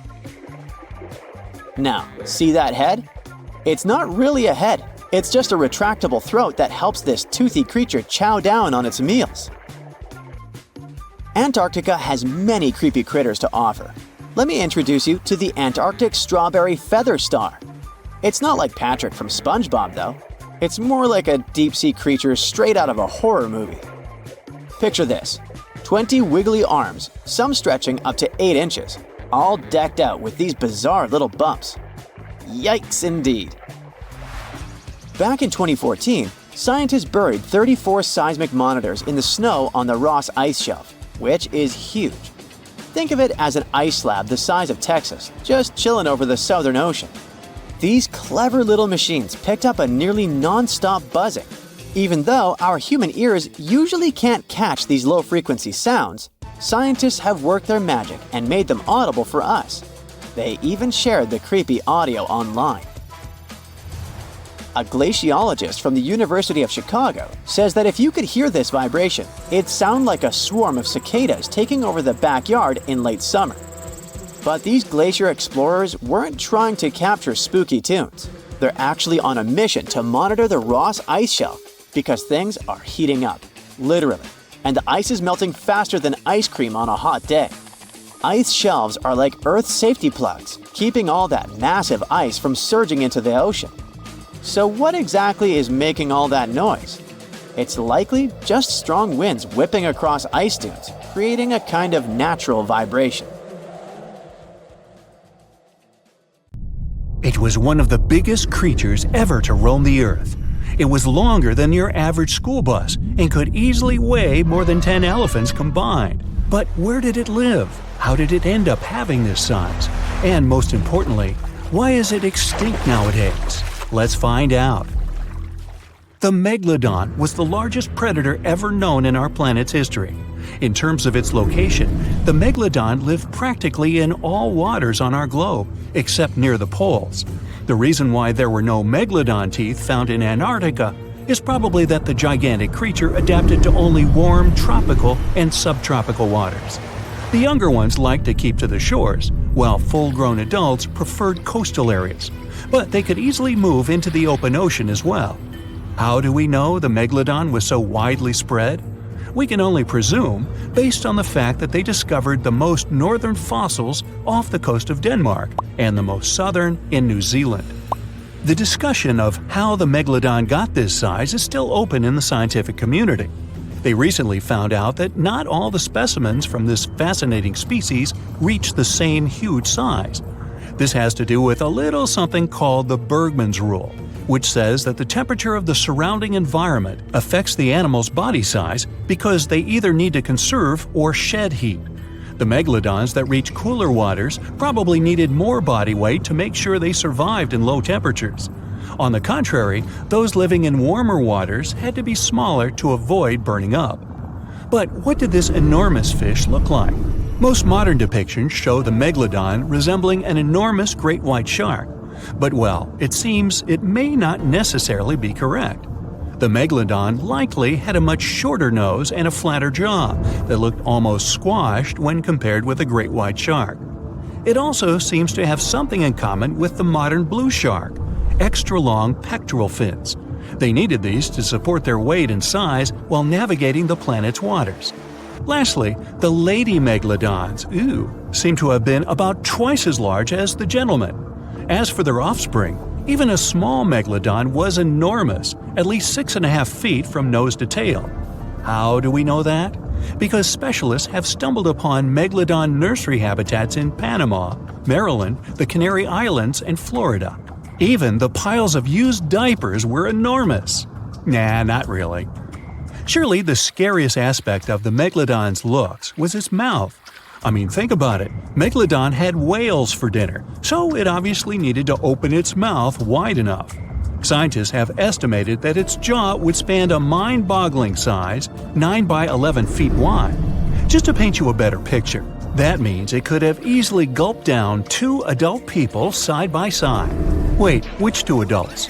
[SPEAKER 1] Now, see that head? It's not really a head. It's just a retractable throat that helps this toothy creature chow down on its meals. Antarctica has many creepy critters to offer. Let me introduce you to the Antarctic strawberry feather star. It's not like Patrick from SpongeBob, though. It's more like a deep-sea creature straight out of a horror movie. Picture this: 20 wiggly arms, some stretching up to 8 inches, all decked out with these bizarre little bumps. Yikes indeed. Back in 2014, scientists buried 34 seismic monitors in the snow on the Ross Ice Shelf, which is huge. Think of it as an ice slab the size of Texas, just chilling over the Southern Ocean. These clever little machines picked up a nearly non-stop buzzing. Even though our human ears usually can't catch these low-frequency sounds, scientists have worked their magic and made them audible for us. They even shared the creepy audio online. A glaciologist from the University of Chicago says that if you could hear this vibration, it'd sound like a swarm of cicadas taking over the backyard in late summer. But these glacier explorers weren't trying to capture spooky tunes. They're actually on a mission to monitor the Ross Ice Shelf because things are heating up, literally, and the ice is melting faster than ice cream on a hot day. Ice shelves are like Earth's safety plugs, keeping all that massive ice from surging into the ocean. So what exactly is making all that noise? It's likely just strong winds whipping across ice dunes, creating a kind of natural vibration.
[SPEAKER 2] It was one of the biggest creatures ever to roam the Earth. It was longer than your average school bus and could easily weigh more than 10 elephants combined. But where did it live? How did it end up having this size? And most importantly, why is it extinct nowadays? Let's find out. The Megalodon was the largest predator ever known in our planet's history. In terms of its location, the Megalodon lived practically in all waters on our globe, except near the poles. The reason why there were no Megalodon teeth found in Antarctica is probably that the gigantic creature adapted to only warm tropical and subtropical waters. The younger ones liked to keep to the shores, while full-grown adults preferred coastal areas, but they could easily move into the open ocean as well. How do we know the Megalodon was so widely spread? We can only presume, based on the fact that they discovered the most northern fossils off the coast of Denmark and the most southern in New Zealand. The discussion of how the Megalodon got this size is still open in the scientific community. They recently found out that not all the specimens from this fascinating species reach the same huge size. This has to do with a little something called the Bergmann's Rule, which says that the temperature of the surrounding environment affects the animal's body size because they either need to conserve or shed heat. The megalodons that reach cooler waters probably needed more body weight to make sure they survived in low temperatures. On the contrary, those living in warmer waters had to be smaller to avoid burning up. But what did this enormous fish look like? Most modern depictions show the megalodon resembling an enormous great white shark. But well, it seems it may not necessarily be correct. The megalodon likely had a much shorter nose and a flatter jaw that looked almost squashed when compared with a great white shark. It also seems to have something in common with the modern blue shark: extra-long pectoral fins. They needed these to support their weight and size while navigating the planet's waters. Lastly, the lady megalodons, seem to have been about twice as large as the gentlemen. As for their offspring, even a small megalodon was enormous, at least 6.5 feet from nose to tail. How do we know that? Because specialists have stumbled upon megalodon nursery habitats in Panama, Maryland, the Canary Islands, and Florida. Even the piles of used diapers were enormous. Nah, not really. Surely the scariest aspect of the megalodon's looks was its mouth. I mean, think about it. Megalodon had whales for dinner, so it obviously needed to open its mouth wide enough. Scientists have estimated that its jaw would span a mind-boggling size, 9 by 11 feet wide. Just to paint you a better picture, that means it could have easily gulped down 2 adult people side by side. Wait, which 2 adults?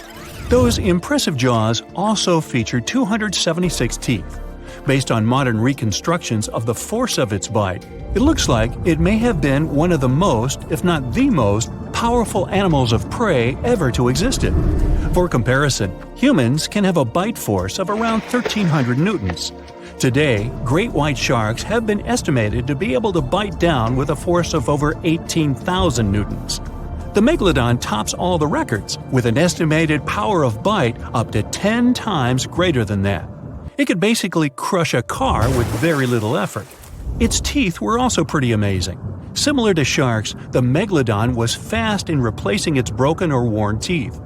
[SPEAKER 2] Those impressive jaws also feature 276 teeth. Based on modern reconstructions of the force of its bite, it looks like it may have been one of the most, if not the most, powerful animals of prey ever to exist. For comparison, humans can have a bite force of around 1,300 newtons. Today, great white sharks have been estimated to be able to bite down with a force of over 18,000 newtons. The Megalodon tops all the records, with an estimated power of bite up to 10 times greater than that. It could basically crush a car with very little effort. Its teeth were also pretty amazing. Similar to sharks, the Megalodon was fast in replacing its broken or worn teeth.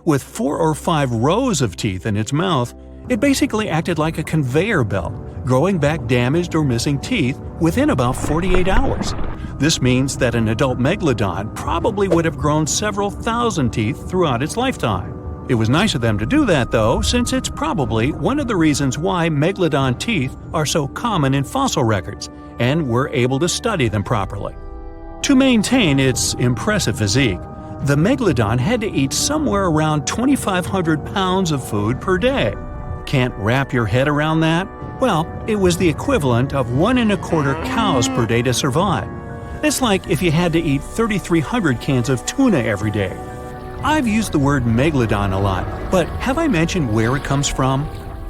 [SPEAKER 2] With 4 or 5 rows of teeth in its mouth, it basically acted like a conveyor belt, growing back damaged or missing teeth within about 48 hours. This means that an adult Megalodon probably would have grown several thousand teeth throughout its lifetime. It was nice of them to do that, though, since it's probably one of the reasons why Megalodon teeth are so common in fossil records, and we're able to study them properly. To maintain its impressive physique, the Megalodon had to eat somewhere around 2,500 pounds of food per day. Can't wrap your head around that? Well, it was the equivalent of 1¼ cows per day to survive. It's like if you had to eat 3,300 cans of tuna every day. I've used the word Megalodon a lot, but have I mentioned where it comes from?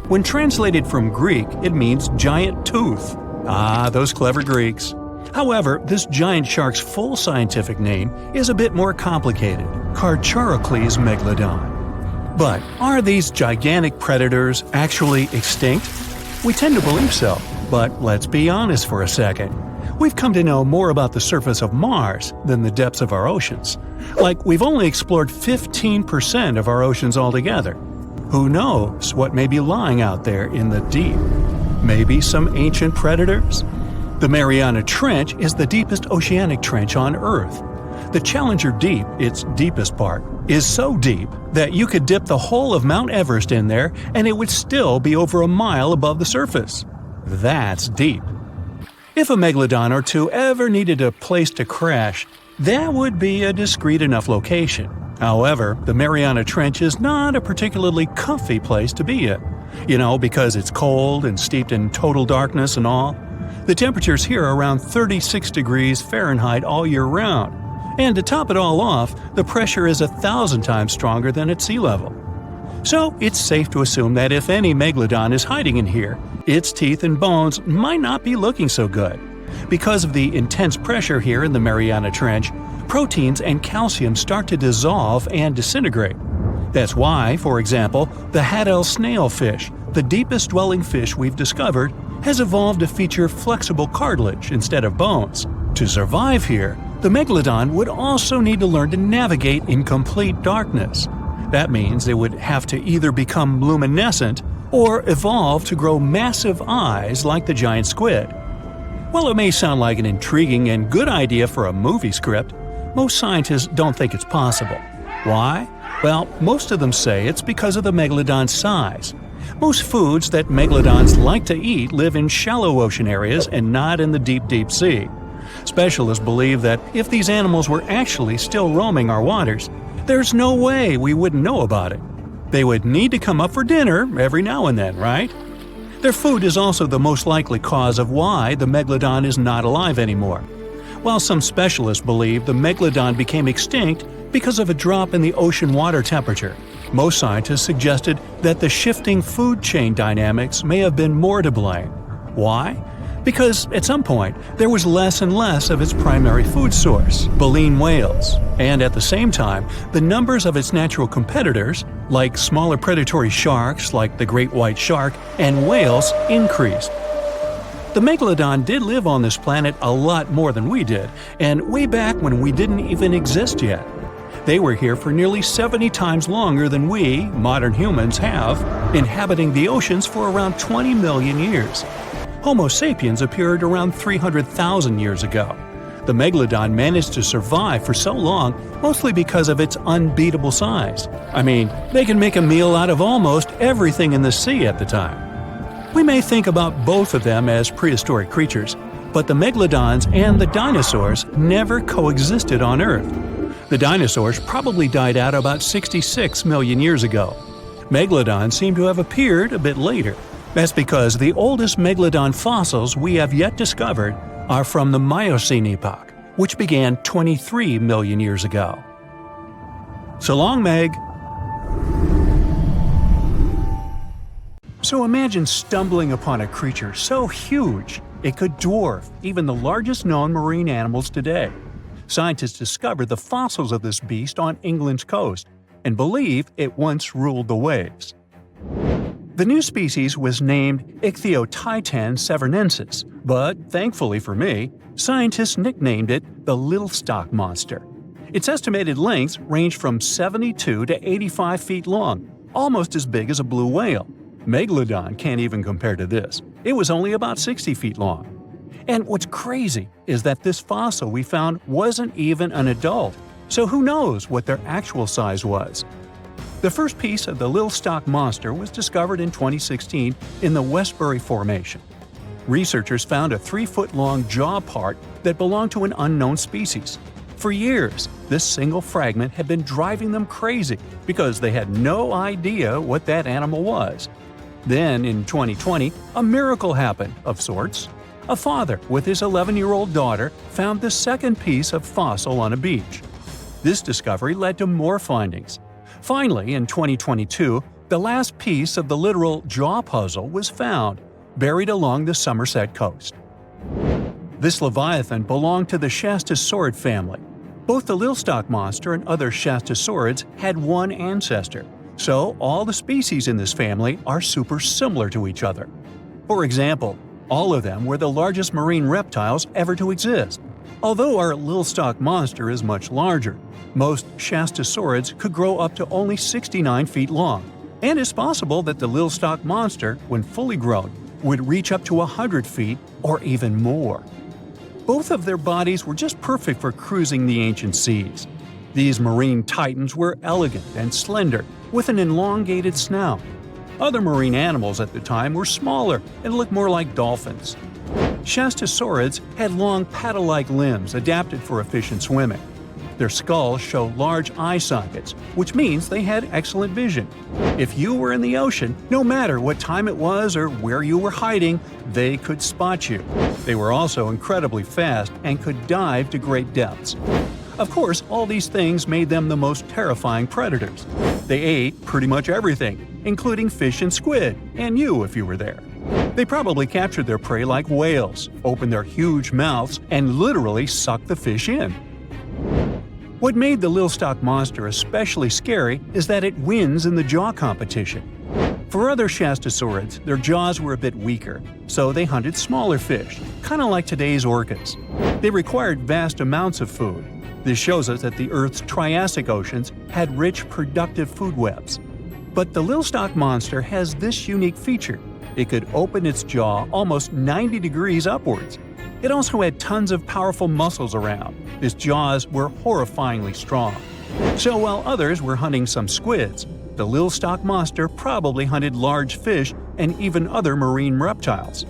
[SPEAKER 2] When translated from Greek, it means giant tooth. Ah, those clever Greeks. However, this giant shark's full scientific name is a bit more complicated: Carcharocles megalodon. But are these gigantic predators actually extinct? We tend to believe so, but let's be honest for a second. We've come to know more about the surface of Mars than the depths of our oceans. Like, we've only explored 15% of our oceans altogether. Who knows what may be lying out there in the deep? Maybe some ancient predators? The Mariana Trench is the deepest oceanic trench on Earth. The Challenger Deep, its deepest part, is so deep that you could dip the whole of Mount Everest in there and it would still be over a mile above the surface. That's deep. If a Megalodon or two ever needed a place to crash, that would be a discreet enough location. However, the Mariana Trench is not a particularly comfy place to be in. Because it's cold and steeped in total darkness and all. The temperatures here are around 36 degrees Fahrenheit all year round. And to top it all off, the pressure is 1,000 times stronger than at sea level. So it's safe to assume that if any Megalodon is hiding in here, its teeth and bones might not be looking so good. Because of the intense pressure here in the Mariana Trench, proteins and calcium start to dissolve and disintegrate. That's why, for example, the Haddell snailfish, the deepest dwelling fish we've discovered, has evolved to feature flexible cartilage instead of bones. To survive here, the Megalodon would also need to learn to navigate in complete darkness. That means it would have to either become luminescent or evolve to grow massive eyes like the giant squid. While it may sound like an intriguing and good idea for a movie script, most scientists don't think it's possible. Why? Well, most of them say it's because of the Megalodon's size. Most foods that Megalodons like to eat live in shallow ocean areas and not in the deep, deep sea. Specialists believe that if these animals were actually still roaming our waters, there's no way we wouldn't know about it. They would need to come up for dinner every now and then, right? Their food is also the most likely cause of why the Megalodon is not alive anymore. While some specialists believe the Megalodon became extinct because of a drop in the ocean water temperature, most scientists suggested that the shifting food chain dynamics may have been more to blame. Why? Because at some point, there was less and less of its primary food source, baleen whales, and at the same time, the numbers of its natural competitors, like smaller predatory sharks like the great white shark and whales, increased. The Megalodon did live on this planet a lot more than we did, and way back when we didn't even exist yet. They were here for nearly 70 times longer than we, modern humans, have, inhabiting the oceans for around 20 million years. Homo sapiens appeared around 300,000 years ago. The Megalodon managed to survive for so long mostly because of its unbeatable size. I mean, they can make a meal out of almost everything in the sea at the time. We may think about both of them as prehistoric creatures, but the Megalodons and the dinosaurs never coexisted on Earth. The dinosaurs probably died out about 66 million years ago. Megalodons seem to have appeared a bit later. That's because the oldest Megalodon fossils we have yet discovered are from the Miocene epoch, which began 23 million years ago. So long, Meg! So imagine stumbling upon a creature so huge it could dwarf even the largest known marine animals today. Scientists discovered the fossils of this beast on England's coast and believe it once ruled the waves. The new species was named Ichthyotitan severnensis, but thankfully for me, scientists nicknamed it the Little Stock Monster. Its estimated lengths range from 72 to 85 feet long, almost as big as a blue whale. Megalodon can't even compare to this. It was only about 60 feet long. And what's crazy is that this fossil we found wasn't even an adult, so who knows what their actual size was. The first piece of the Little Stock Monster was discovered in 2016 in the Westbury Formation. Researchers found a 3-foot-long jaw part that belonged to an unknown species. For years, this single fragment had been driving them crazy because they had no idea what that animal was. Then, in 2020, a miracle happened, of sorts. A father with his 11-year-old daughter found the second piece of fossil on a beach. This discovery led to more findings. Finally, in 2022, the last piece of the literal jaw puzzle was found, buried along the Somerset coast. This leviathan belonged to the Shastasaurid family. Both the Little Stock Monster and other Shastasaurids had one ancestor, so all the species in this family are super similar to each other. For example, all of them were the largest marine reptiles ever to exist. Although our Little Stock Monster is much larger, most Shastasaurids could grow up to only 69 feet long, and it's possible that the Little Stock Monster, when fully grown, would reach up to 100 feet or even more. Both of their bodies were just perfect for cruising the ancient seas. These marine titans were elegant and slender, with an elongated snout. Other marine animals at the time were smaller and looked more like dolphins. Shastasaurids had long paddle-like limbs adapted for efficient swimming. Their skulls show large eye sockets, which means they had excellent vision. If you were in the ocean, no matter what time it was or where you were hiding, they could spot you. They were also incredibly fast and could dive to great depths. Of course, all these things made them the most terrifying predators. They ate pretty much everything, including fish and squid, and you if you were there. They probably captured their prey like whales, opened their huge mouths, and literally sucked the fish in. What made the Little Stock Monster especially scary is that it wins in the jaw competition. For other Shastasaurids, their jaws were a bit weaker, so they hunted smaller fish, kind of like today's orcas. They required vast amounts of food. This shows us that the Earth's Triassic oceans had rich, productive food webs. But the Little Stock Monster has this unique feature. It could open its jaw almost 90 degrees upwards. It also had tons of powerful muscles around. Its jaws were horrifyingly strong. So while others were hunting some squids, the Little Stock Monster probably hunted large fish and even other marine reptiles.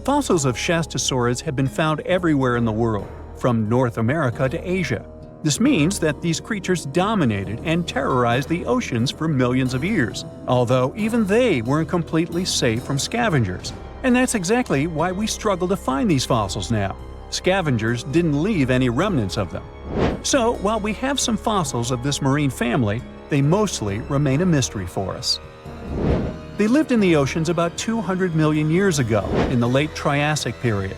[SPEAKER 2] Fossils of Shastasaurids have been found everywhere in the world, from North America to Asia. This means that these creatures dominated and terrorized the oceans for millions of years, although even they weren't completely safe from scavengers. And that's exactly why we struggle to find these fossils now. Scavengers didn't leave any remnants of them. So, while we have some fossils of this marine family, they mostly remain a mystery for us. They lived in the oceans about 200 million years ago, in the late Triassic period.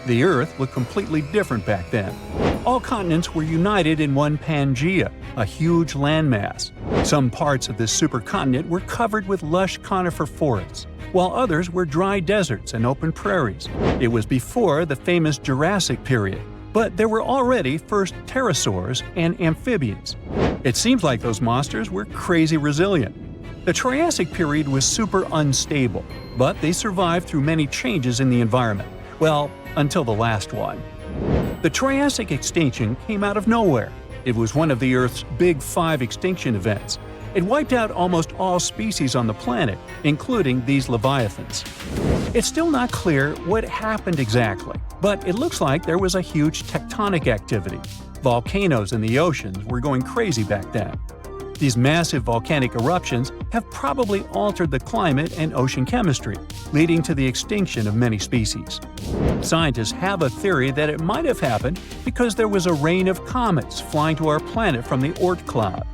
[SPEAKER 2] The Earth looked completely different back then. All continents were united in one Pangaea, a huge landmass. Some parts of this supercontinent were covered with lush conifer forests, while others were dry deserts and open prairies. It was before the famous Jurassic period, but there were already first pterosaurs and amphibians. It seems like those monsters were crazy resilient. The Triassic period was super unstable, but they survived through many changes in the environment. Well, until the last one. The Triassic extinction came out of nowhere. It was one of the Earth's big 5 extinction events. It wiped out almost all species on the planet, including these leviathans. It's still not clear what happened exactly, but it looks like there was a huge tectonic activity. Volcanoes in the oceans were going crazy back then. These massive volcanic eruptions have probably altered the climate and ocean chemistry, leading to the extinction of many species. Scientists have a theory that it might have happened because there was a rain of comets flying to our planet from the Oort cloud.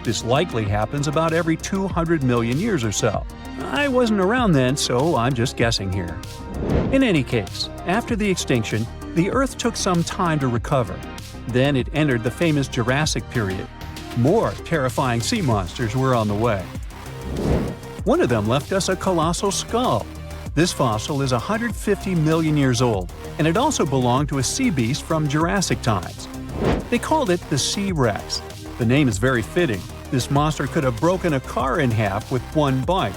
[SPEAKER 2] This likely happens about every 200 million years or so. I wasn't around then, so I'm just guessing here. In any case, after the extinction, the Earth took some time to recover. Then it entered the famous Jurassic period. More terrifying sea monsters were on the way. One of them left us a colossal skull. This fossil is 150 million years old, and it also belonged to a sea beast from Jurassic times. They called it the Sea Rex. The name is very fitting. This monster could have broken a car in half with one bite.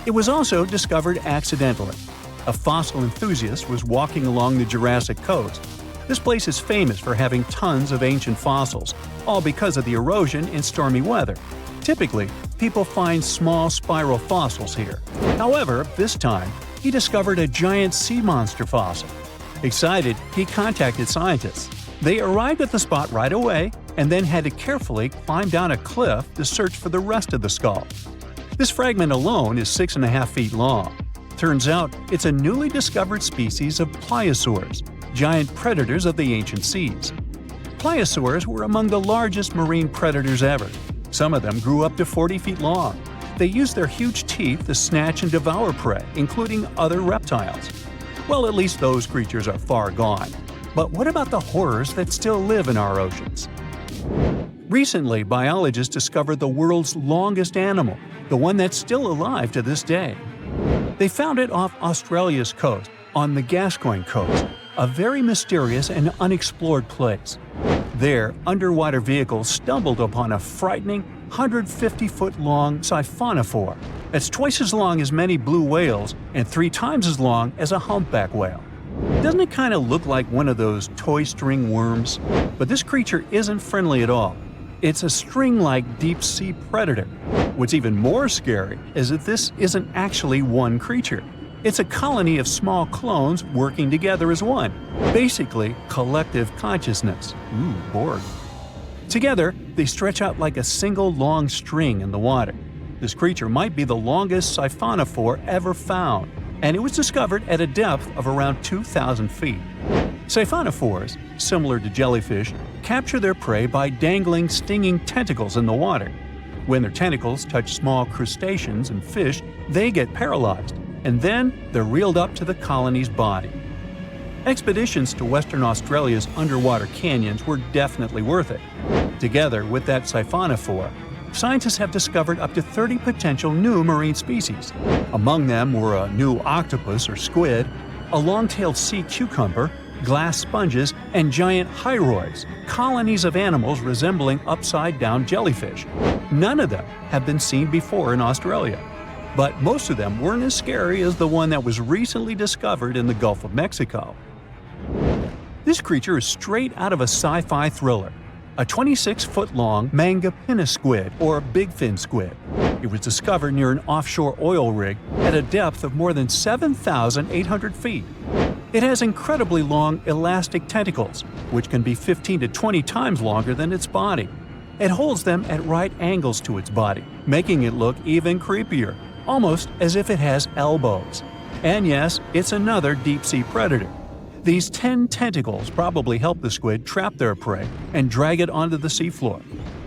[SPEAKER 2] It was also discovered accidentally. A fossil enthusiast was walking along the Jurassic coast. This place is famous for having tons of ancient fossils, all because of the erosion in stormy weather. Typically, people find small spiral fossils here. However, this time, he discovered a giant sea monster fossil. Excited, he contacted scientists. They arrived at the spot right away and then had to carefully climb down a cliff to search for the rest of the skull. This fragment alone is 6.5 feet long. Turns out, it's a newly discovered species of pliosaurs, giant predators of the ancient seas. Pliosaurs were among the largest marine predators ever. Some of them grew up to 40 feet long. They used their huge teeth to snatch and devour prey, including other reptiles. Well, at least those creatures are far gone. But what about the horrors that still live in our oceans? Recently, biologists discovered the world's longest animal, the one that's still alive to this day. They found it off Australia's coast, on the Gascoyne coast, a very mysterious and unexplored place. There, underwater vehicles stumbled upon a frightening 150-foot-long siphonophore. That's twice as long as many blue whales and 3 times as long as a humpback whale. Doesn't it kind of look like one of those toy string worms? But this creature isn't friendly at all. It's a string-like deep-sea predator. What's even more scary is that this isn't actually one creature. It's a colony of small clones working together as one. Basically, collective consciousness. Ooh, Borg. Together, they stretch out like a single long string in the water. This creature might be the longest siphonophore ever found, and it was discovered at a depth of around 2,000 feet. Siphonophores, similar to jellyfish, capture their prey by dangling stinging tentacles in the water. When their tentacles touch small crustaceans and fish, they get paralyzed, and then they're reeled up to the colony's body. Expeditions to Western Australia's underwater canyons were definitely worth it. Together with that siphonophore, scientists have discovered up to 30 potential new marine species. Among them were a new octopus or squid, a long-tailed sea cucumber, glass sponges, and giant hyroids, colonies of animals resembling upside-down jellyfish. None of them have been seen before in Australia. But most of them weren't as scary as the one that was recently discovered in the Gulf of Mexico. This creature is straight out of a sci-fi thriller, a 26-foot-long mangapinna squid or bigfin squid. It was discovered near an offshore oil rig at a depth of more than 7,800 feet. It has incredibly long elastic tentacles, which can be 15 to 20 times longer than its body. It holds them at right angles to its body, making it look even creepier, almost as if it has elbows. And yes, it's another deep-sea predator. These 10 tentacles probably help the squid trap their prey and drag it onto the seafloor.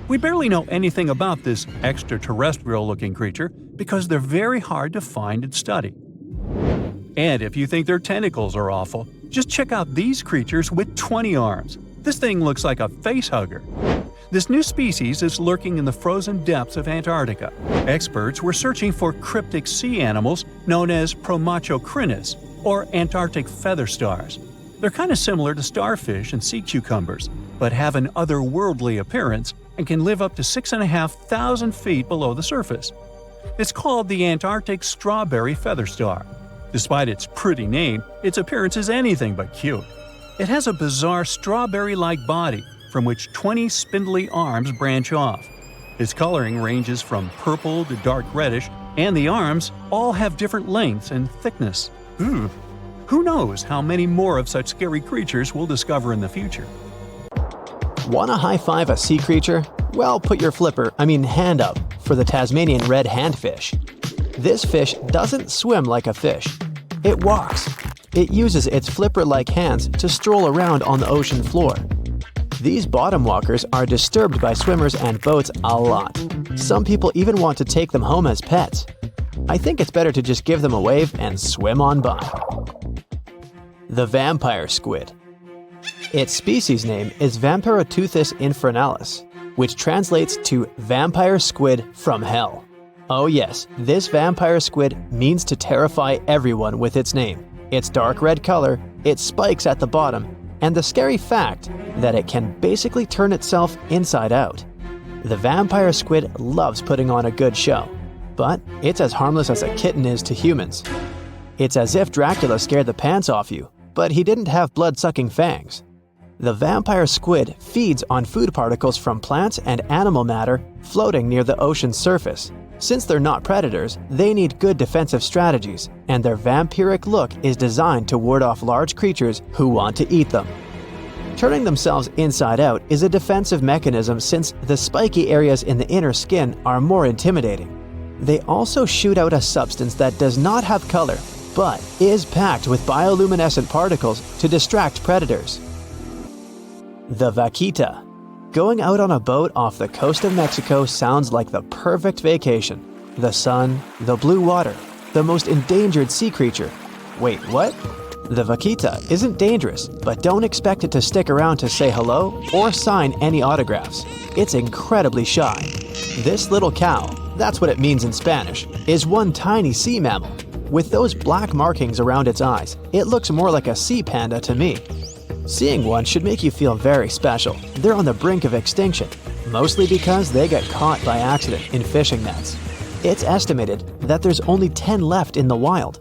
[SPEAKER 2] We barely know anything about this extraterrestrial-looking creature because they're very hard to find and study. And if you think their tentacles are awful, just check out these creatures with 20 arms. This thing looks like a facehugger. This new species is lurking in the frozen depths of Antarctica. Experts were searching for cryptic sea animals known as Promachocrinus, or Antarctic feather stars. They're kind of similar to starfish and sea cucumbers, but have an otherworldly appearance and can live up to 6,500 feet below the surface. It's called the Antarctic strawberry feather star. Despite its pretty name, its appearance is anything but cute. It has a bizarre strawberry-like body from which 20 spindly arms branch off. Its coloring ranges from purple to dark reddish, and the arms all have different lengths and thickness. Ooh. Who knows how many more of such scary creatures we'll discover in the future?
[SPEAKER 1] Want to high-five a sea creature? Well, put your hand up for the Tasmanian red handfish. This fish doesn't swim like a fish. It walks. It uses its flipper-like hands to stroll around on the ocean floor. These bottom walkers are disturbed by swimmers and boats a lot. Some people even want to take them home as pets. I think it's better to just give them a wave and swim on by. The vampire squid. Its species name is Vampiroteuthis infernalis, which translates to vampire squid from hell. Oh yes, this vampire squid means to terrify everyone with its name, its dark red color, its spikes at the bottom, and the scary fact that it can basically turn itself inside out. The vampire squid loves putting on a good show, but it's as harmless as a kitten is to humans. It's as if Dracula scared the pants off you, but he didn't have blood-sucking fangs. The vampire squid feeds on food particles from plants and animal matter floating near the ocean's surface. Since they're not predators, they need good defensive strategies, and their vampiric look is designed to ward off large creatures who want to eat them. Turning themselves inside out is a defensive mechanism since the spiky areas in the inner skin are more intimidating. They also shoot out a substance that does not have color, but is packed with bioluminescent particles to distract predators. The vaquita. Going out on a boat off the coast of Mexico sounds like the perfect vacation. The sun, the blue water, the most endangered sea creature. Wait, what? The vaquita isn't dangerous, but don't expect it to stick around to say hello or sign any autographs. It's incredibly shy. This little cow, that's what it means in Spanish, is one tiny sea mammal. With those black markings around its eyes, it looks more like a sea panda to me. Seeing one should make you feel very special. They're on the brink of extinction, mostly because they got caught by accident in fishing nets. It's estimated that there's only 10 left in the wild.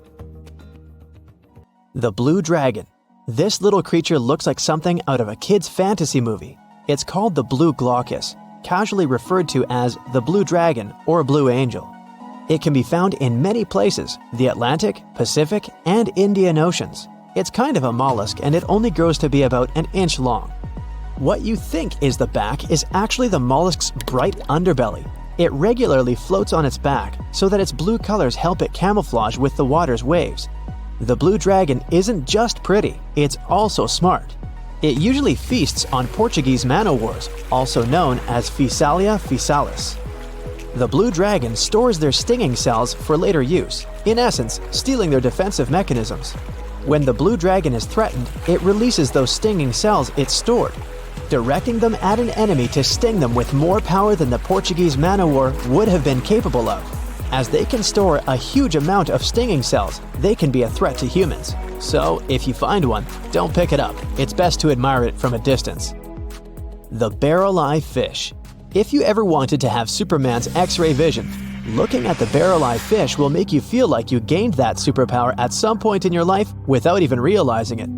[SPEAKER 1] The blue dragon. This little creature looks like something out of a kid's fantasy movie. It's called the blue glaucus, casually referred to as the blue dragon or blue angel. It can be found in many places, the Atlantic, Pacific, and Indian Oceans. It's kind of a mollusk and it only grows to be about an inch long. What you think is the back is actually the mollusk's bright underbelly. It regularly floats on its back so that its blue colors help it camouflage with the water's waves. The blue dragon isn't just pretty, it's also smart. It usually feasts on Portuguese man-o'-wars, also known as Physalia physalis. The blue dragon stores their stinging cells for later use, in essence, stealing their defensive mechanisms. When the blue dragon is threatened, it releases those stinging cells it stored, directing them at an enemy to sting them with more power than the Portuguese man-o'-war would have been capable of. As they can store a huge amount of stinging cells, they can be a threat to humans. So, if you find one, don't pick it up. It's best to admire it from a distance. The barrel-eye fish. If you ever wanted to have Superman's X-ray vision, looking at the barrel-eye fish will make you feel like you gained that superpower at some point in your life without even realizing it.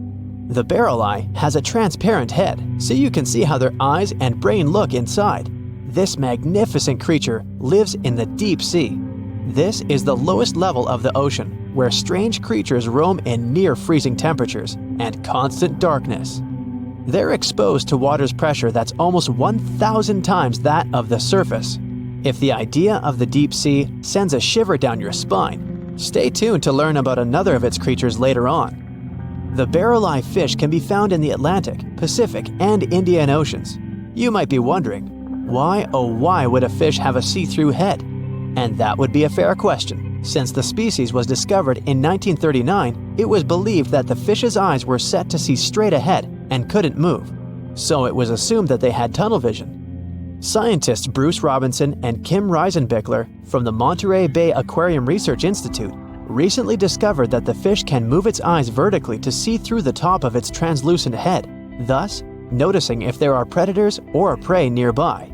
[SPEAKER 1] The barrel eye has a transparent head, so you can see how their eyes and brain look inside. This magnificent creature lives in the deep sea. This is the lowest level of the ocean, where strange creatures roam in near-freezing temperatures and constant darkness. They're exposed to water's pressure that's almost 1,000 times that of the surface. If the idea of the deep sea sends a shiver down your spine, stay tuned to learn about another of its creatures later on. The barrel-eye fish can be found in the Atlantic, Pacific, and Indian Oceans. You might be wondering, why oh why would a fish have a see-through head? And that would be a fair question. Since the species was discovered in 1939, it was believed that the fish's eyes were set to see straight ahead and couldn't move. So it was assumed that they had tunnel vision. Scientists Bruce Robinson and Kim Reisenbichler from the Monterey Bay Aquarium Research Institute recently discovered that the fish can move its eyes vertically to see through the top of its translucent head, thus noticing if there are predators or prey nearby.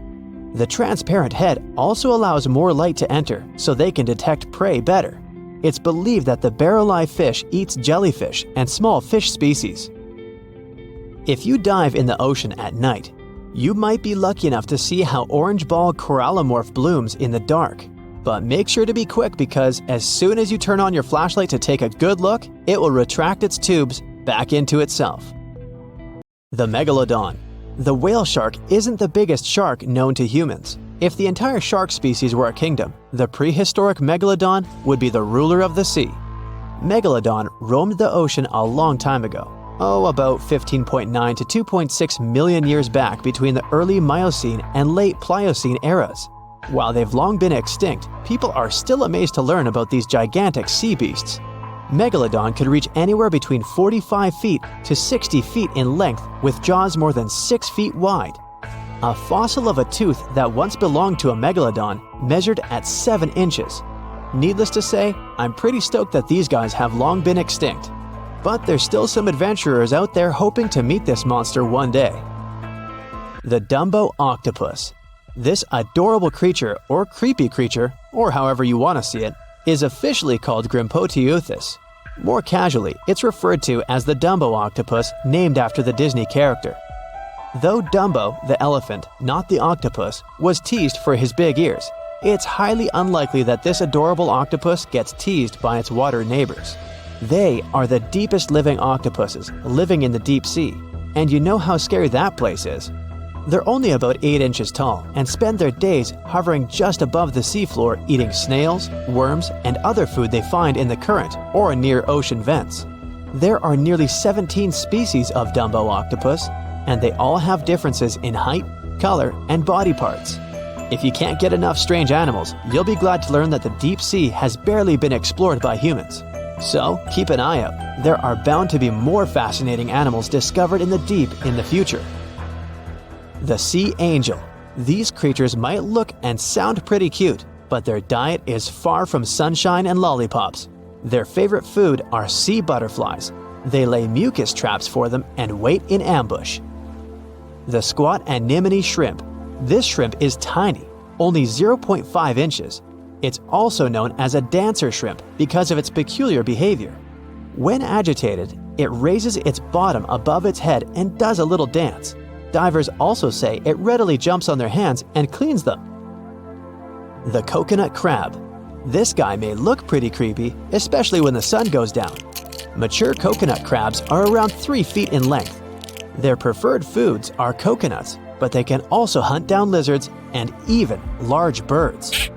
[SPEAKER 1] The transparent head also allows more light to enter so they can detect prey better. It's believed that the barrel-eye fish eats jellyfish and small fish species. If you dive in the ocean at night, you might be lucky enough to see how orange ball corallomorph blooms in the dark. But make sure to be quick because as soon as you turn on your flashlight to take a good look, it will retract its tubes back into itself. The Megalodon. The whale shark isn't the biggest shark known to humans. If the entire shark species were a kingdom, the prehistoric Megalodon would be the ruler of the sea. Megalodon roamed the ocean a long time ago, about 15.9 to 2.6 million years back between the early Miocene and late Pliocene eras. While they've long been extinct, people are still amazed to learn about these gigantic sea beasts. Megalodon could reach anywhere between 45 feet to 60 feet in length with jaws more than 6 feet wide. A fossil of a tooth that once belonged to a megalodon measured at 7 inches. Needless to say, I'm pretty stoked that these guys have long been extinct. But there's still some adventurers out there hoping to meet this monster one day. The Dumbo Octopus. This adorable creature, or creepy creature, or however you want to see it, is officially called Grimpotieuthis. More casually, it's referred to as the Dumbo octopus, named after the Disney character. Though Dumbo, the elephant, not the octopus, was teased for his big ears, it's highly unlikely that this adorable octopus gets teased by its water neighbors. They are the deepest living octopuses, living in the deep sea, and you know how scary that place is. They're only about 8 inches tall and spend their days hovering just above the seafloor eating snails, worms, and other food they find in the current or near ocean vents. There are nearly 17 species of Dumbo octopus, and they all have differences in height, color, and body parts. If you can't get enough strange animals, you'll be glad to learn that the deep sea has barely been explored by humans. So keep an eye out. There are bound to be more fascinating animals discovered in the deep in the future. The sea angel. These creatures might look and sound pretty cute, but their diet is far from sunshine and lollipops. Their favorite food are sea butterflies. They lay mucus traps for them and wait in ambush. The squat anemone shrimp. This shrimp is tiny, only 0.5 inches. It's also known as a dancer shrimp because of its peculiar behavior. When agitated, it raises its bottom above its head and does a little dance. Divers also say it readily jumps on their hands and cleans them. The coconut crab. This guy may look pretty creepy, especially when the sun goes down. Mature coconut crabs are around 3 feet in length. Their preferred foods are coconuts, but they can also hunt down lizards and even large birds.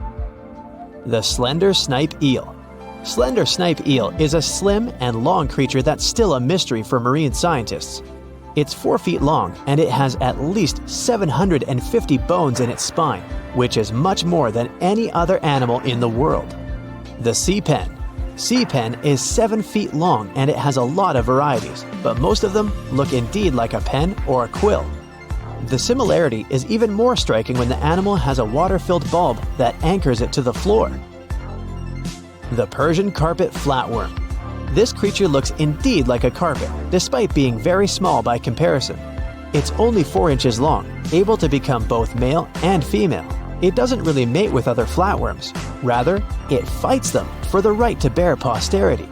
[SPEAKER 1] The slender snipe eel. Slender snipe eel is a slim and long creature that's still a mystery for marine scientists. It's 4 feet long and it has at least 750 bones in its spine, which is much more than any other animal in the world. The sea pen. Sea pen is 7 feet long and it has a lot of varieties, but most of them look indeed like a pen or a quill. The similarity is even more striking when the animal has a water-filled bulb that anchors it to the floor. The Persian carpet flatworm. This creature looks indeed like a carpet, despite being very small by comparison. It's only 4 inches long, able to become both male and female. It doesn't really mate with other flatworms. Rather, it fights them for the right to bear posterity.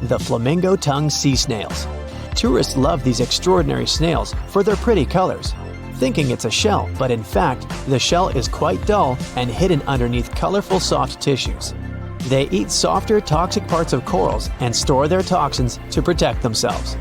[SPEAKER 1] The flamingo-tongued sea snails. Tourists love these extraordinary snails for their pretty colors, thinking it's a shell, but in fact, the shell is quite dull and hidden underneath colorful soft tissues. They eat softer, toxic parts of corals and store their toxins to protect themselves.